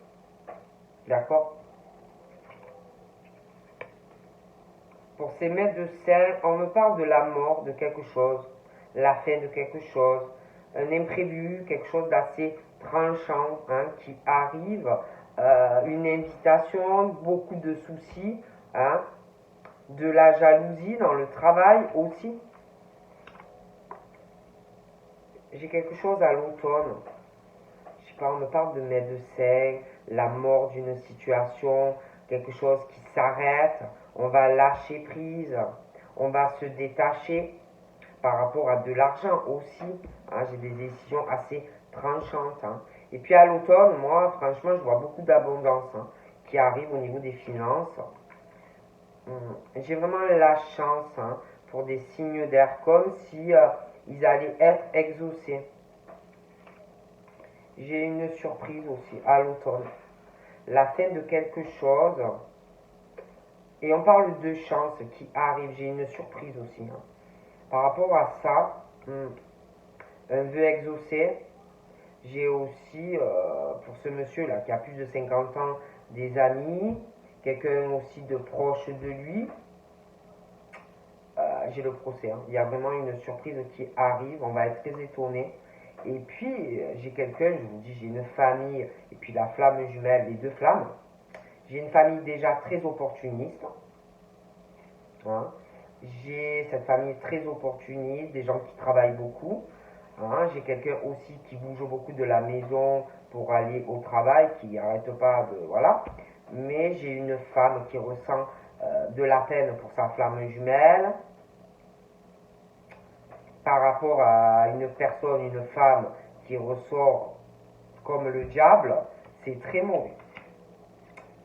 D'accord. Pour ces médecins, on me parle de la mort de quelque chose, la fin de quelque chose, un imprévu, quelque chose d'assez tranchant, hein, qui arrive, une invitation, beaucoup de soucis, hein, de la jalousie dans le travail aussi. J'ai quelque chose à l'automne. Je sais pas, on me parle de médecin, la mort d'une situation, quelque chose qui s'arrête, on va lâcher prise, on va se détacher par rapport à de l'argent aussi, hein, j'ai des décisions assez tranchantes, hein. Et puis à l'automne, moi, franchement, je vois beaucoup d'abondance, hein, qui arrive au niveau des finances. J'ai vraiment la chance, hein, pour des signes d'air, comme si ils allaient être exaucés. J'ai une surprise aussi à l'automne. La fin de quelque chose. Et on parle de chance qui arrive. J'ai une surprise aussi, hein. Par rapport à ça, un vœu exaucé. J'ai aussi, pour ce monsieur-là qui a plus de 50 ans, des amis. Quelqu'un aussi de proche de lui. J'ai le procès, hein. Il y a vraiment une surprise qui arrive. On va être très étonné. Et puis, j'ai quelqu'un, je vous dis, j'ai une famille, et puis la flamme jumelle, les deux flammes. J'ai une famille déjà très opportuniste, hein. J'ai cette famille très opportuniste, des gens qui travaillent beaucoup. Hein, j'ai quelqu'un aussi qui bouge beaucoup de la maison pour aller au travail, qui n'arrête pas de... Voilà. Mais j'ai une femme qui ressent de la peine pour sa flamme jumelle. Par rapport à une personne, une femme qui ressort comme le diable, c'est très mauvais.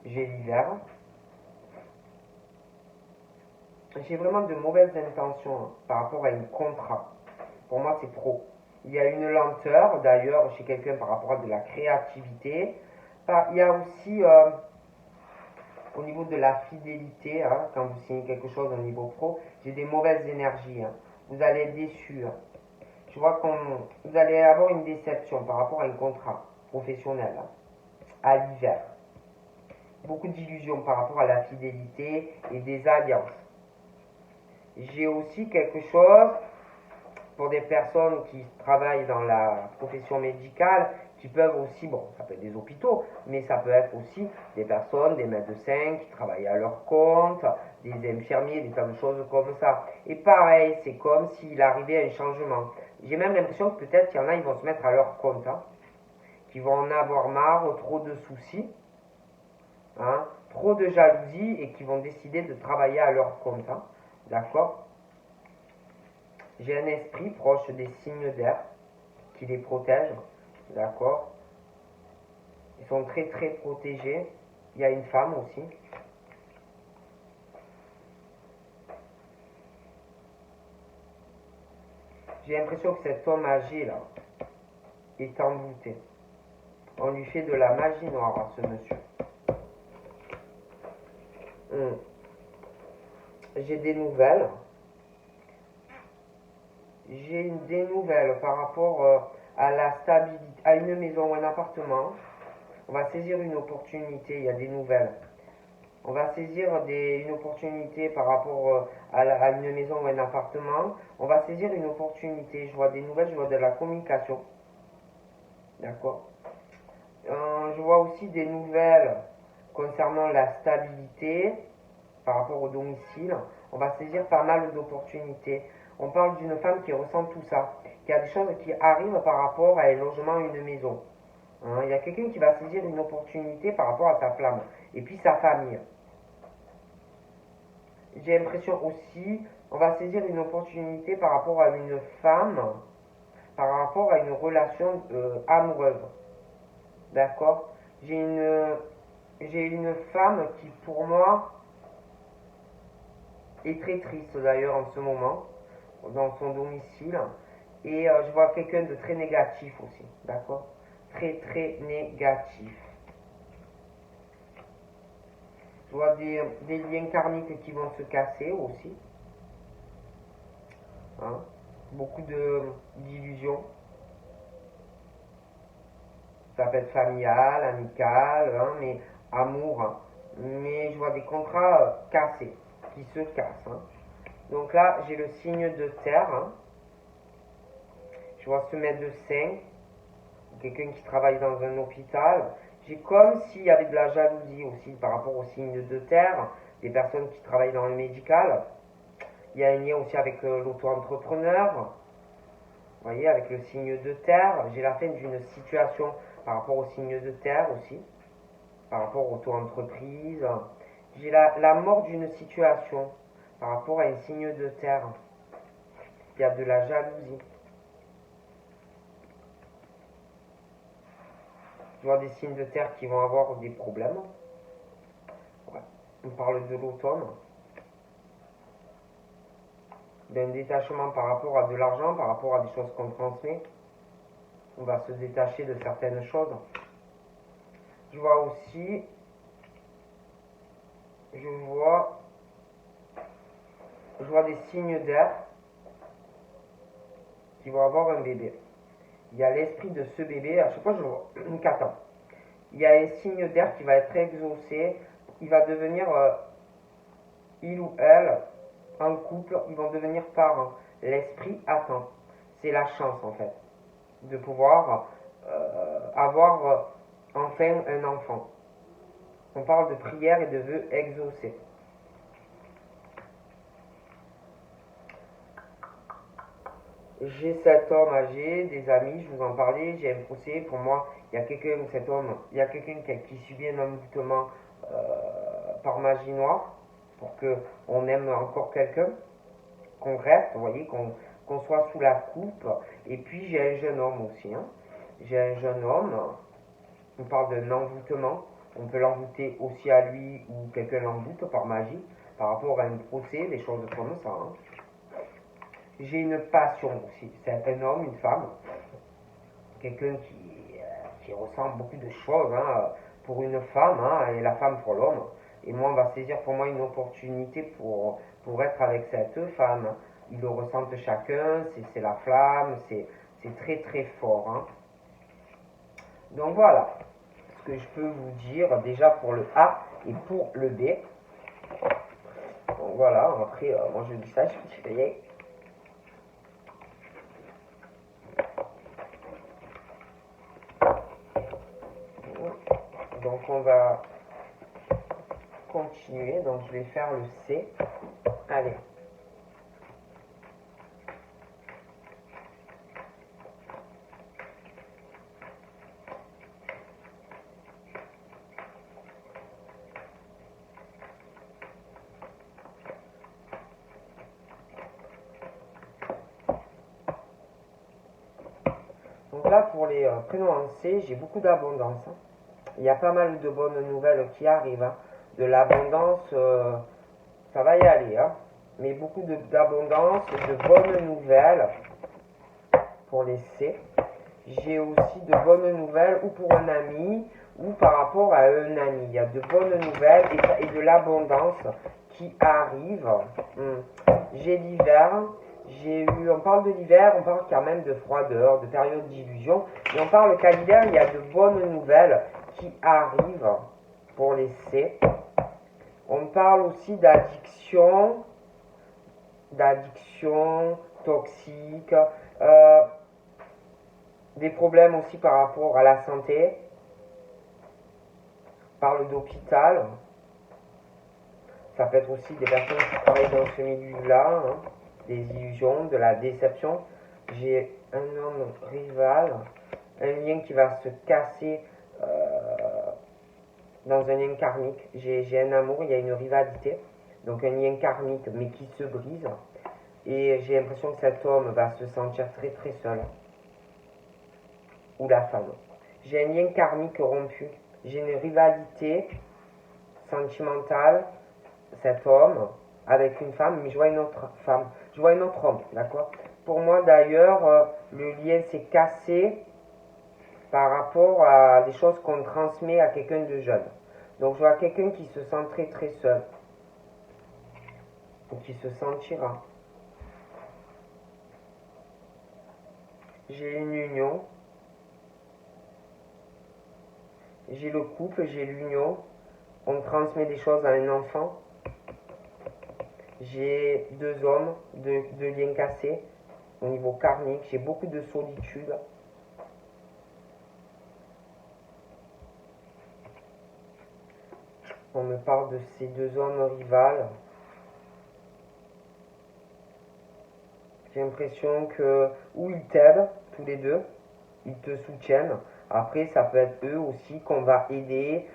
J'ai l'hiver. J'ai vraiment de mauvaises intentions par rapport à un contrat. Pour moi, c'est trop. Il y a une lenteur, d'ailleurs, chez quelqu'un par rapport à de la créativité. Il y a aussi, au niveau de la fidélité, hein, quand vous signez quelque chose au niveau pro, j'ai des mauvaises énergies. Hein. Vous allez être déçu. Hein. Je vois que vous allez avoir une déception par rapport à un contrat professionnel, hein, à l'hiver. Beaucoup d'illusions par rapport à la fidélité et des alliances. J'ai aussi quelque chose pour des personnes qui travaillent dans la profession médicale, qui peuvent aussi, bon, ça peut être des hôpitaux, mais ça peut être aussi des personnes, des médecins qui travaillent à leur compte, des infirmiers, des tas de choses comme ça. Et pareil, c'est comme s'il arrivait un changement. J'ai même l'impression que peut-être qu'il y en a, ils vont se mettre à leur compte, hein, qu'ils vont en avoir marre, trop de soucis, hein, trop de jalousie, et qui vont décider de travailler à leur compte, hein, d'accord? J'ai un esprit proche des signes d'air qui les protège, d'accord? Ils sont très très protégés. Il y a une femme aussi. J'ai l'impression que cet homme âgé là est envoûté. On lui fait de la magie noire à ce monsieur. J'ai des nouvelles. J'ai des nouvelles par rapport à la stabilité, à une maison ou un appartement. On va saisir une opportunité, il y a des nouvelles. On va saisir une opportunité par rapport à une maison ou un appartement. On va saisir une opportunité. Je vois des nouvelles, je vois de la communication. D'accord. Je vois aussi des nouvelles concernant la stabilité par rapport au domicile. On va saisir pas mal d'opportunités. On parle d'une femme qui ressent tout ça, qui a des choses qui arrivent par rapport à un logement, une maison. Hein, il y a quelqu'un qui va saisir une opportunité par rapport à sa flamme. Et puis sa famille. J'ai l'impression aussi, on va saisir une opportunité par rapport à une femme, par rapport à une relation amoureuse. D'accord. J'ai une femme qui, pour moi, est très triste d'ailleurs en ce moment, dans son domicile. Et je vois quelqu'un de très négatif aussi. D'accord. Très très négatif. Je vois des liens karmiques qui vont se casser aussi. Hein. Beaucoup d'illusions. Ça peut être familial, amical, hein, mais amour. Hein. Mais je vois des contrats cassés, qui se cassent. Hein. Donc là, j'ai le signe de terre. Hein. Je vois ce médecin, quelqu'un qui travaille dans un hôpital. J'ai comme s'il y avait de la jalousie aussi par rapport au signe de terre, des personnes qui travaillent dans le médical. Il y a un lien aussi avec l'auto-entrepreneur. Vous voyez, avec le signe de terre. J'ai la fin d'une situation par rapport au signe de terre aussi, par rapport aux auto-entreprise. J'ai la mort d'une situation par rapport à un signe de terre. Il y a de la jalousie. Je vois des signes de terre qui vont avoir des problèmes. Ouais. On parle de l'automne. D'un détachement par rapport à de l'argent, par rapport à des choses qu'on transmet. On va se détacher de certaines choses. Je vois aussi, je vois des signes d'air qui vont avoir un bébé. Il y a l'esprit de ce bébé, à chaque fois je vois, qu'attends. Il y a un signe d'air qui va être exaucé, il va devenir, il ou elle, en couple, ils vont devenir parents. L'esprit attend. C'est la chance en fait, de pouvoir avoir enfin un enfant. On parle de prière et de vœux exaucés. j'ai cet homme âgé, des amis, je vous en parlais, j'ai un procès. Pour moi, il y a quelqu'un, cet homme, il y a quelqu'un qui subit un envoûtement par magie noire pour que on aime encore quelqu'un, qu'on reste, vous voyez, qu'on soit sous la coupe. Et puis j'ai un jeune homme aussi. Hein. J'ai un jeune homme, on parle d'un envoûtement. On peut l'envoûter aussi à lui ou quelqu'un l'envoûte par magie, par rapport à un procès, des choses comme ça. Hein. J'ai une passion aussi. C'est un homme, une femme, quelqu'un qui ressent beaucoup de choses hein, pour une femme hein, et la femme pour l'homme. Et moi, on va saisir pour moi une opportunité pour être avec cette femme. Ils le ressentent chacun, c'est la flamme, c'est très très fort. Hein. Donc voilà ce que je peux vous dire déjà pour le A et pour le B. Donc voilà, après, moi je dis ça, je suis payé. Donc on va continuer, donc je vais faire le C. Allez. Donc là pour les prénoms en C, j'ai beaucoup d'abondance. Hein. Il y a pas mal de bonnes nouvelles qui arrivent. Hein. De l'abondance, ça va y aller. Hein. Mais beaucoup d'abondance, de bonnes nouvelles pour les C. J'ai aussi de bonnes nouvelles ou pour un ami ou par rapport à un ami. Il y a de bonnes nouvelles et de l'abondance qui arrive. J'ai l'hiver. On parle de l'hiver, on parle quand même de froideur, de période d'illusion. Et on parle qu'à l'hiver, il y a de bonnes nouvelles qui arrivent pour les C. On parle aussi d'addiction toxique, des problèmes aussi par rapport à la santé. On parle d'hôpital. Ça peut être aussi des personnes qui travaillent dans ce milieu-là, hein, des illusions, de la déception. J'ai un homme rival, un lien qui va se casser dans un lien karmique. J'ai un amour, il y a une rivalité, donc un lien karmique, mais qui se brise. Et j'ai l'impression que cet homme va se sentir très très seul. Ou la femme. J'ai un lien karmique rompu. J'ai une rivalité sentimentale, cet homme, avec une femme, mais je vois une autre femme. Je vois un autre homme, d'accord? Pour moi d'ailleurs, le lien s'est cassé par rapport à des choses qu'on transmet à quelqu'un de jeune. Donc je vois quelqu'un qui se sent très très seul. Ou qui se sentira. J'ai une union. J'ai le couple, j'ai l'union. On transmet des choses à un enfant. J'ai deux hommes, deux liens cassés au niveau karmique. J'ai beaucoup de solitude. On me parle de ces deux hommes rivales. J'ai l'impression que, ou ils t'aident, tous les deux, ils te soutiennent. Après, ça peut être eux aussi qu'on va aider,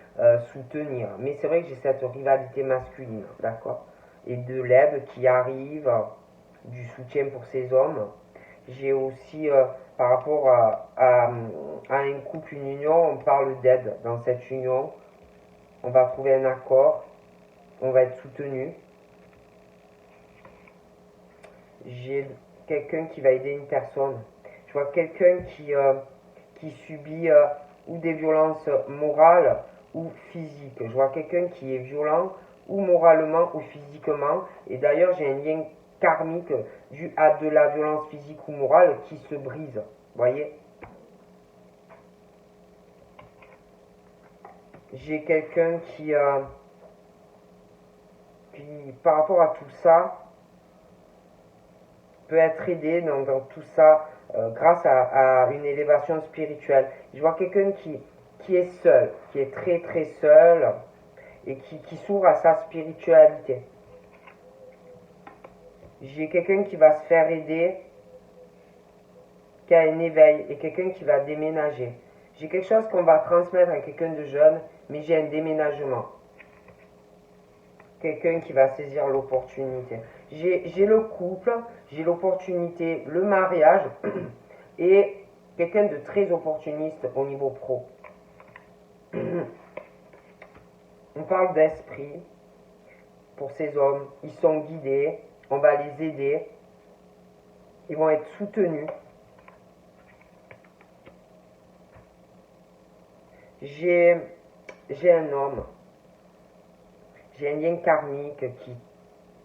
soutenir. Mais c'est vrai que j'ai cette rivalité masculine, d'accord? Et de l'aide qui arrive, du soutien pour ces hommes. J'ai aussi, par rapport à un couple, une union, on parle d'aide dans cette union. On va trouver un accord, on va être soutenu. J'ai quelqu'un qui va aider une personne. Je vois quelqu'un qui subit ou des violences morales ou physiques. Je vois quelqu'un qui est violent ou moralement ou physiquement. Et d'ailleurs, j'ai un lien karmique dû à de la violence physique ou morale qui se brise. Voyez? J'ai quelqu'un qui, par rapport à tout ça, peut être aidé dans tout ça grâce à une élévation spirituelle. Je vois quelqu'un qui est seul, qui est très très seul et qui s'ouvre à sa spiritualité. J'ai quelqu'un qui va se faire aider qui a un éveil et quelqu'un qui va déménager. J'ai quelque chose qu'on va transmettre à quelqu'un de jeune, mais j'ai un déménagement. Quelqu'un qui va saisir l'opportunité. J'ai le couple, j'ai l'opportunité, le mariage et quelqu'un de très opportuniste au niveau pro. On parle d'esprit pour ces hommes. Ils sont guidés, on va les aider, ils vont être soutenus. J'ai un homme, j'ai un lien karmique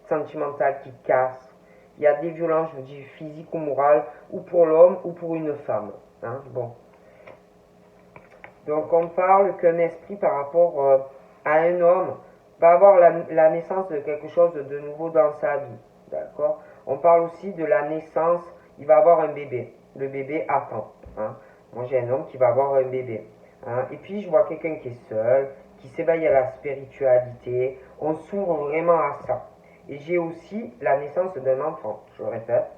sentimental qui casse. Il y a des violences, je vous dis, physiques ou morales, ou pour l'homme ou pour une femme. Hein, bon. Donc on parle qu'un esprit par rapport à un homme va avoir la naissance de quelque chose de nouveau dans sa vie. D'accord. On parle aussi de la naissance, il va avoir un bébé. Le bébé attend. Hein. Moi j'ai un homme qui va avoir un bébé. Hein. Et puis je vois quelqu'un qui est seul, qui s'éveille à la spiritualité. On s'ouvre vraiment à ça. Et j'ai aussi la naissance d'un enfant, je le répète.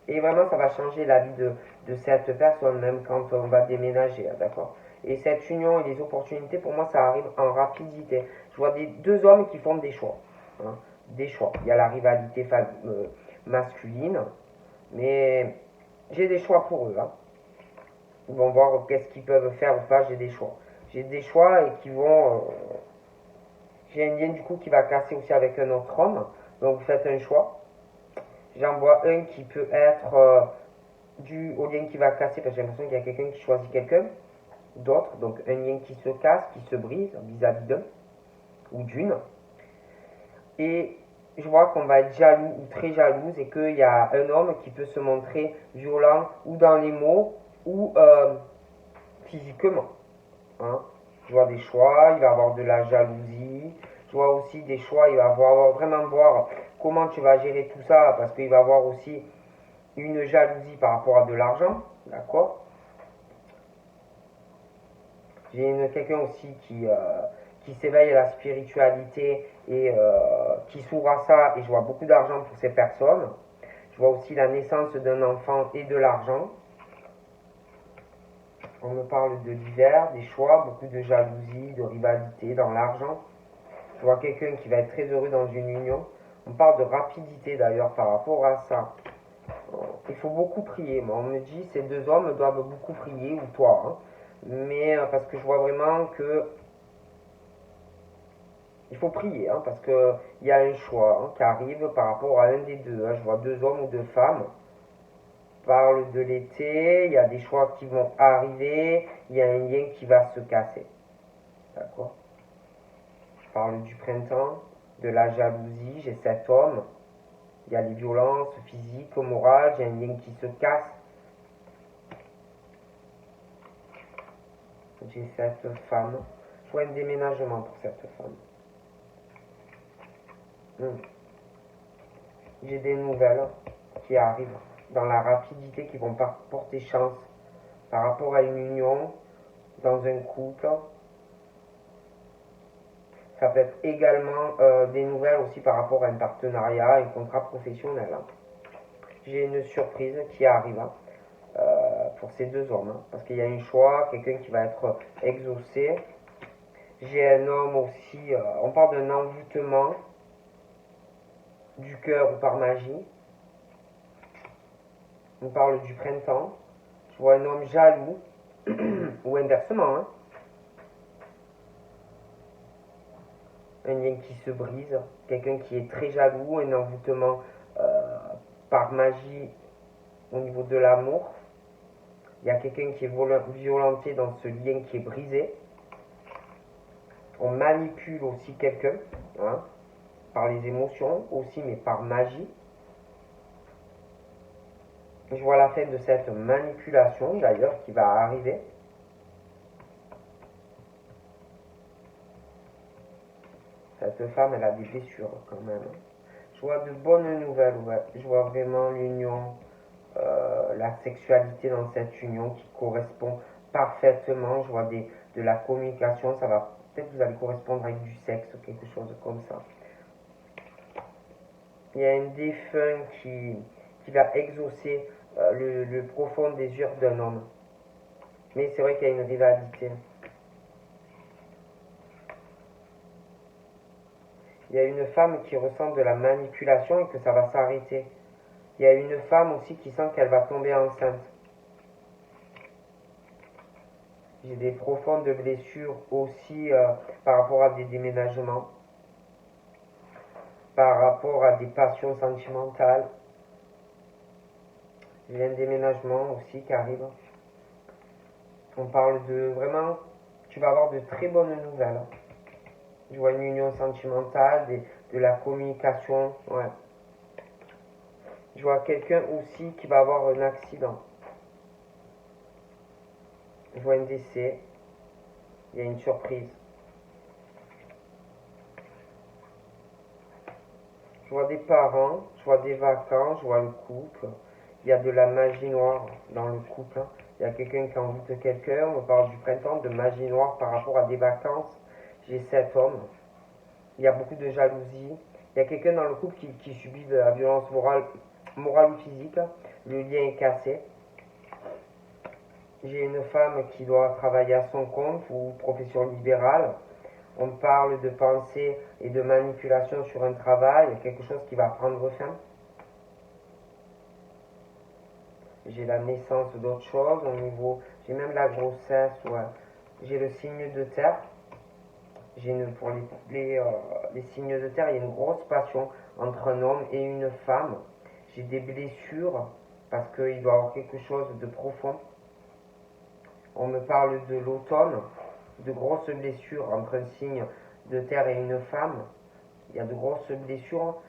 Et vraiment, ça va changer la vie de cette personne, même quand on va déménager, d'accord. Et cette union et les opportunités, pour moi, ça arrive en rapidité. Je vois deux hommes qui font des choix. Hein, des choix. Il y a la rivalité masculine, mais j'ai des choix pour eux. Hein. Ils vont voir qu'est-ce qu'ils peuvent faire ou pas, j'ai des choix. J'ai des choix et qui vont... j'ai un lien du coup qui va casser aussi avec un autre homme. Donc vous faites un choix. J'en vois un qui peut être dû au lien qui va casser, parce que j'ai l'impression qu'il y a quelqu'un qui choisit quelqu'un d'autre, donc un lien qui se casse, qui se brise vis-à-vis d'un ou d'une. Et je vois qu'on va être jaloux ou très jalouse et qu'il y a un homme qui peut se montrer violent ou dans les mots ou physiquement. Hein. Je vois des choix, il va avoir de la jalousie. Je vois aussi des choix, il va vraiment voir comment tu vas gérer tout ça, parce qu'il va avoir aussi une jalousie par rapport à de l'argent, d'accord. J'ai quelqu'un aussi qui s'éveille à la spiritualité et qui s'ouvre à ça, et je vois beaucoup d'argent pour ces personnes. Je vois aussi la naissance d'un enfant et de l'argent. On me parle de divers, des choix, beaucoup de jalousie, de rivalité dans l'argent. Je vois quelqu'un qui va être très heureux dans une union. On parle de rapidité d'ailleurs par rapport à ça. Il faut beaucoup prier. Moi, on me dit ces deux hommes doivent beaucoup prier, ou toi. Hein. Mais parce que je vois vraiment que il faut prier, hein, parce qu'il y a un choix hein, qui arrive par rapport à un des deux. Hein. Je vois deux hommes ou deux femmes. On parle de l'été, il y a des choix qui vont arriver, il y a un lien qui va se casser. D'accord. Je parle du printemps, de la jalousie, j'ai cet homme. Il y a les violences physiques, morales, j'ai un lien qui se casse. J'ai cette femme. Je vois un déménagement pour cette femme. J'ai des nouvelles qui arrivent dans la rapidité, qui vont porter chance par rapport à une union, dans un couple. Ça peut être également des nouvelles aussi par rapport à un partenariat, un contrat professionnel. Hein. J'ai une surprise qui arrive pour ces deux hommes, hein, parce qu'il y a un choix, quelqu'un qui va être exaucé. J'ai un homme aussi, on parle d'un envoûtement du cœur ou par magie. On parle du printemps. Je vois un homme jaloux, ou inversement, hein. Un lien qui se brise, quelqu'un qui est très jaloux, un envoûtement par magie au niveau de l'amour. Il y a quelqu'un qui est violenté dans ce lien qui est brisé. On manipule aussi quelqu'un, hein, par les émotions aussi, mais par magie. Je vois la fin de cette manipulation d'ailleurs qui va arriver. Cette femme, elle a des blessures quand même. Je vois de bonnes nouvelles, ouais. Je vois vraiment l'union, la sexualité dans cette union qui correspond parfaitement. Je vois de la communication, ça va, peut-être que vous allez correspondre avec du sexe ou quelque chose comme ça. Il y a un défunt qui va exaucer le profond désir d'un homme. Mais c'est vrai qu'il y a une rivalité. Il y a une femme qui ressent de la manipulation et que ça va s'arrêter. Il y a une femme aussi qui sent qu'elle va tomber enceinte. J'ai des profondes blessures aussi par rapport à des déménagements, par rapport à des passions sentimentales. J'ai un déménagement aussi qui arrive. On parle de vraiment, tu vas avoir de très bonnes nouvelles. Je vois une union sentimentale, de la communication, ouais. Je vois quelqu'un aussi qui va avoir un accident. Je vois un décès. Il y a une surprise. Je vois des parents, je vois des vacances, je vois le couple. Il y a de la magie noire dans le couple. Il y a quelqu'un qui envoûte quelqu'un. On parle du printemps, de magie noire par rapport à des vacances. J'ai 7 hommes. Il y a beaucoup de jalousie. Il y a quelqu'un dans le couple qui subit de la violence morale ou physique. Le lien est cassé. J'ai une femme qui doit travailler à son compte ou profession libérale. On parle de pensée et de manipulation sur un travail, quelque chose qui va prendre fin. J'ai la naissance d'autre chose au niveau, j'ai même la grossesse, ouais. J'ai le signe de terre. Pour les signes de terre, il y a une grosse passion entre un homme et une femme. J'ai des blessures parce qu'il doit y avoir quelque chose de profond. On me parle de l'automne, de grosses blessures entre un signe de terre et une femme. Il y a de grosses blessures.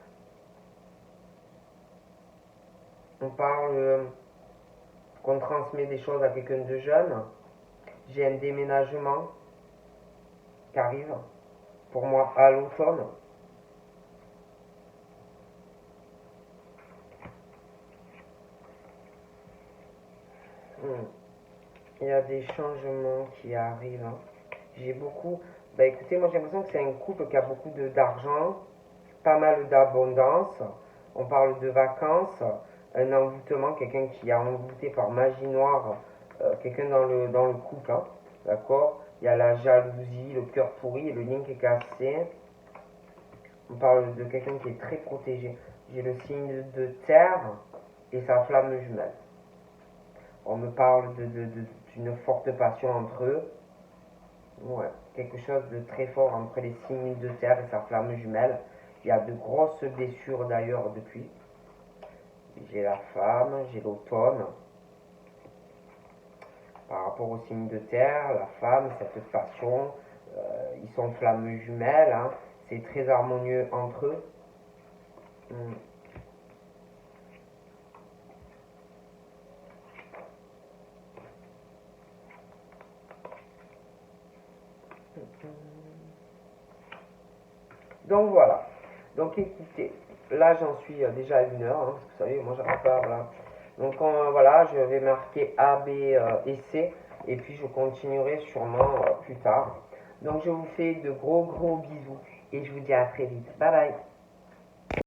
On parle qu'on transmet des choses à quelqu'un de jeune. J'ai un déménagement qui arrive pour moi à l'automne. Il y a des changements qui arrivent. J'ai beaucoup. Bah écoutez, moi j'ai l'impression que c'est un couple qui a beaucoup d'argent, pas mal d'abondance. On parle de vacances, un envoûtement, quelqu'un qui a envoûté par magie noire, quelqu'un dans le couple, hein, d'accord. Il y a la jalousie, le cœur pourri, le lien qui est cassé. On parle de quelqu'un qui est très protégé. J'ai le signe de terre et sa flamme jumelle. On me parle d'une forte passion entre eux. Ouais, quelque chose de très fort entre les signes de terre et sa flamme jumelle. Il y a de grosses blessures d'ailleurs depuis. J'ai la femme, j'ai l'automne. Par rapport au signe de terre, la femme, cette passion, ils sont flammes jumelles, hein. C'est très harmonieux entre eux. Hmm. Donc voilà. Donc écoutez, là j'en suis déjà à 1 heure, hein, parce que vous savez, moi j'arrive pas, voilà. Donc voilà, je vais marquer A, B et C, et puis je continuerai sûrement plus tard. Donc je vous fais de gros bisous, et je vous dis à très vite. Bye bye.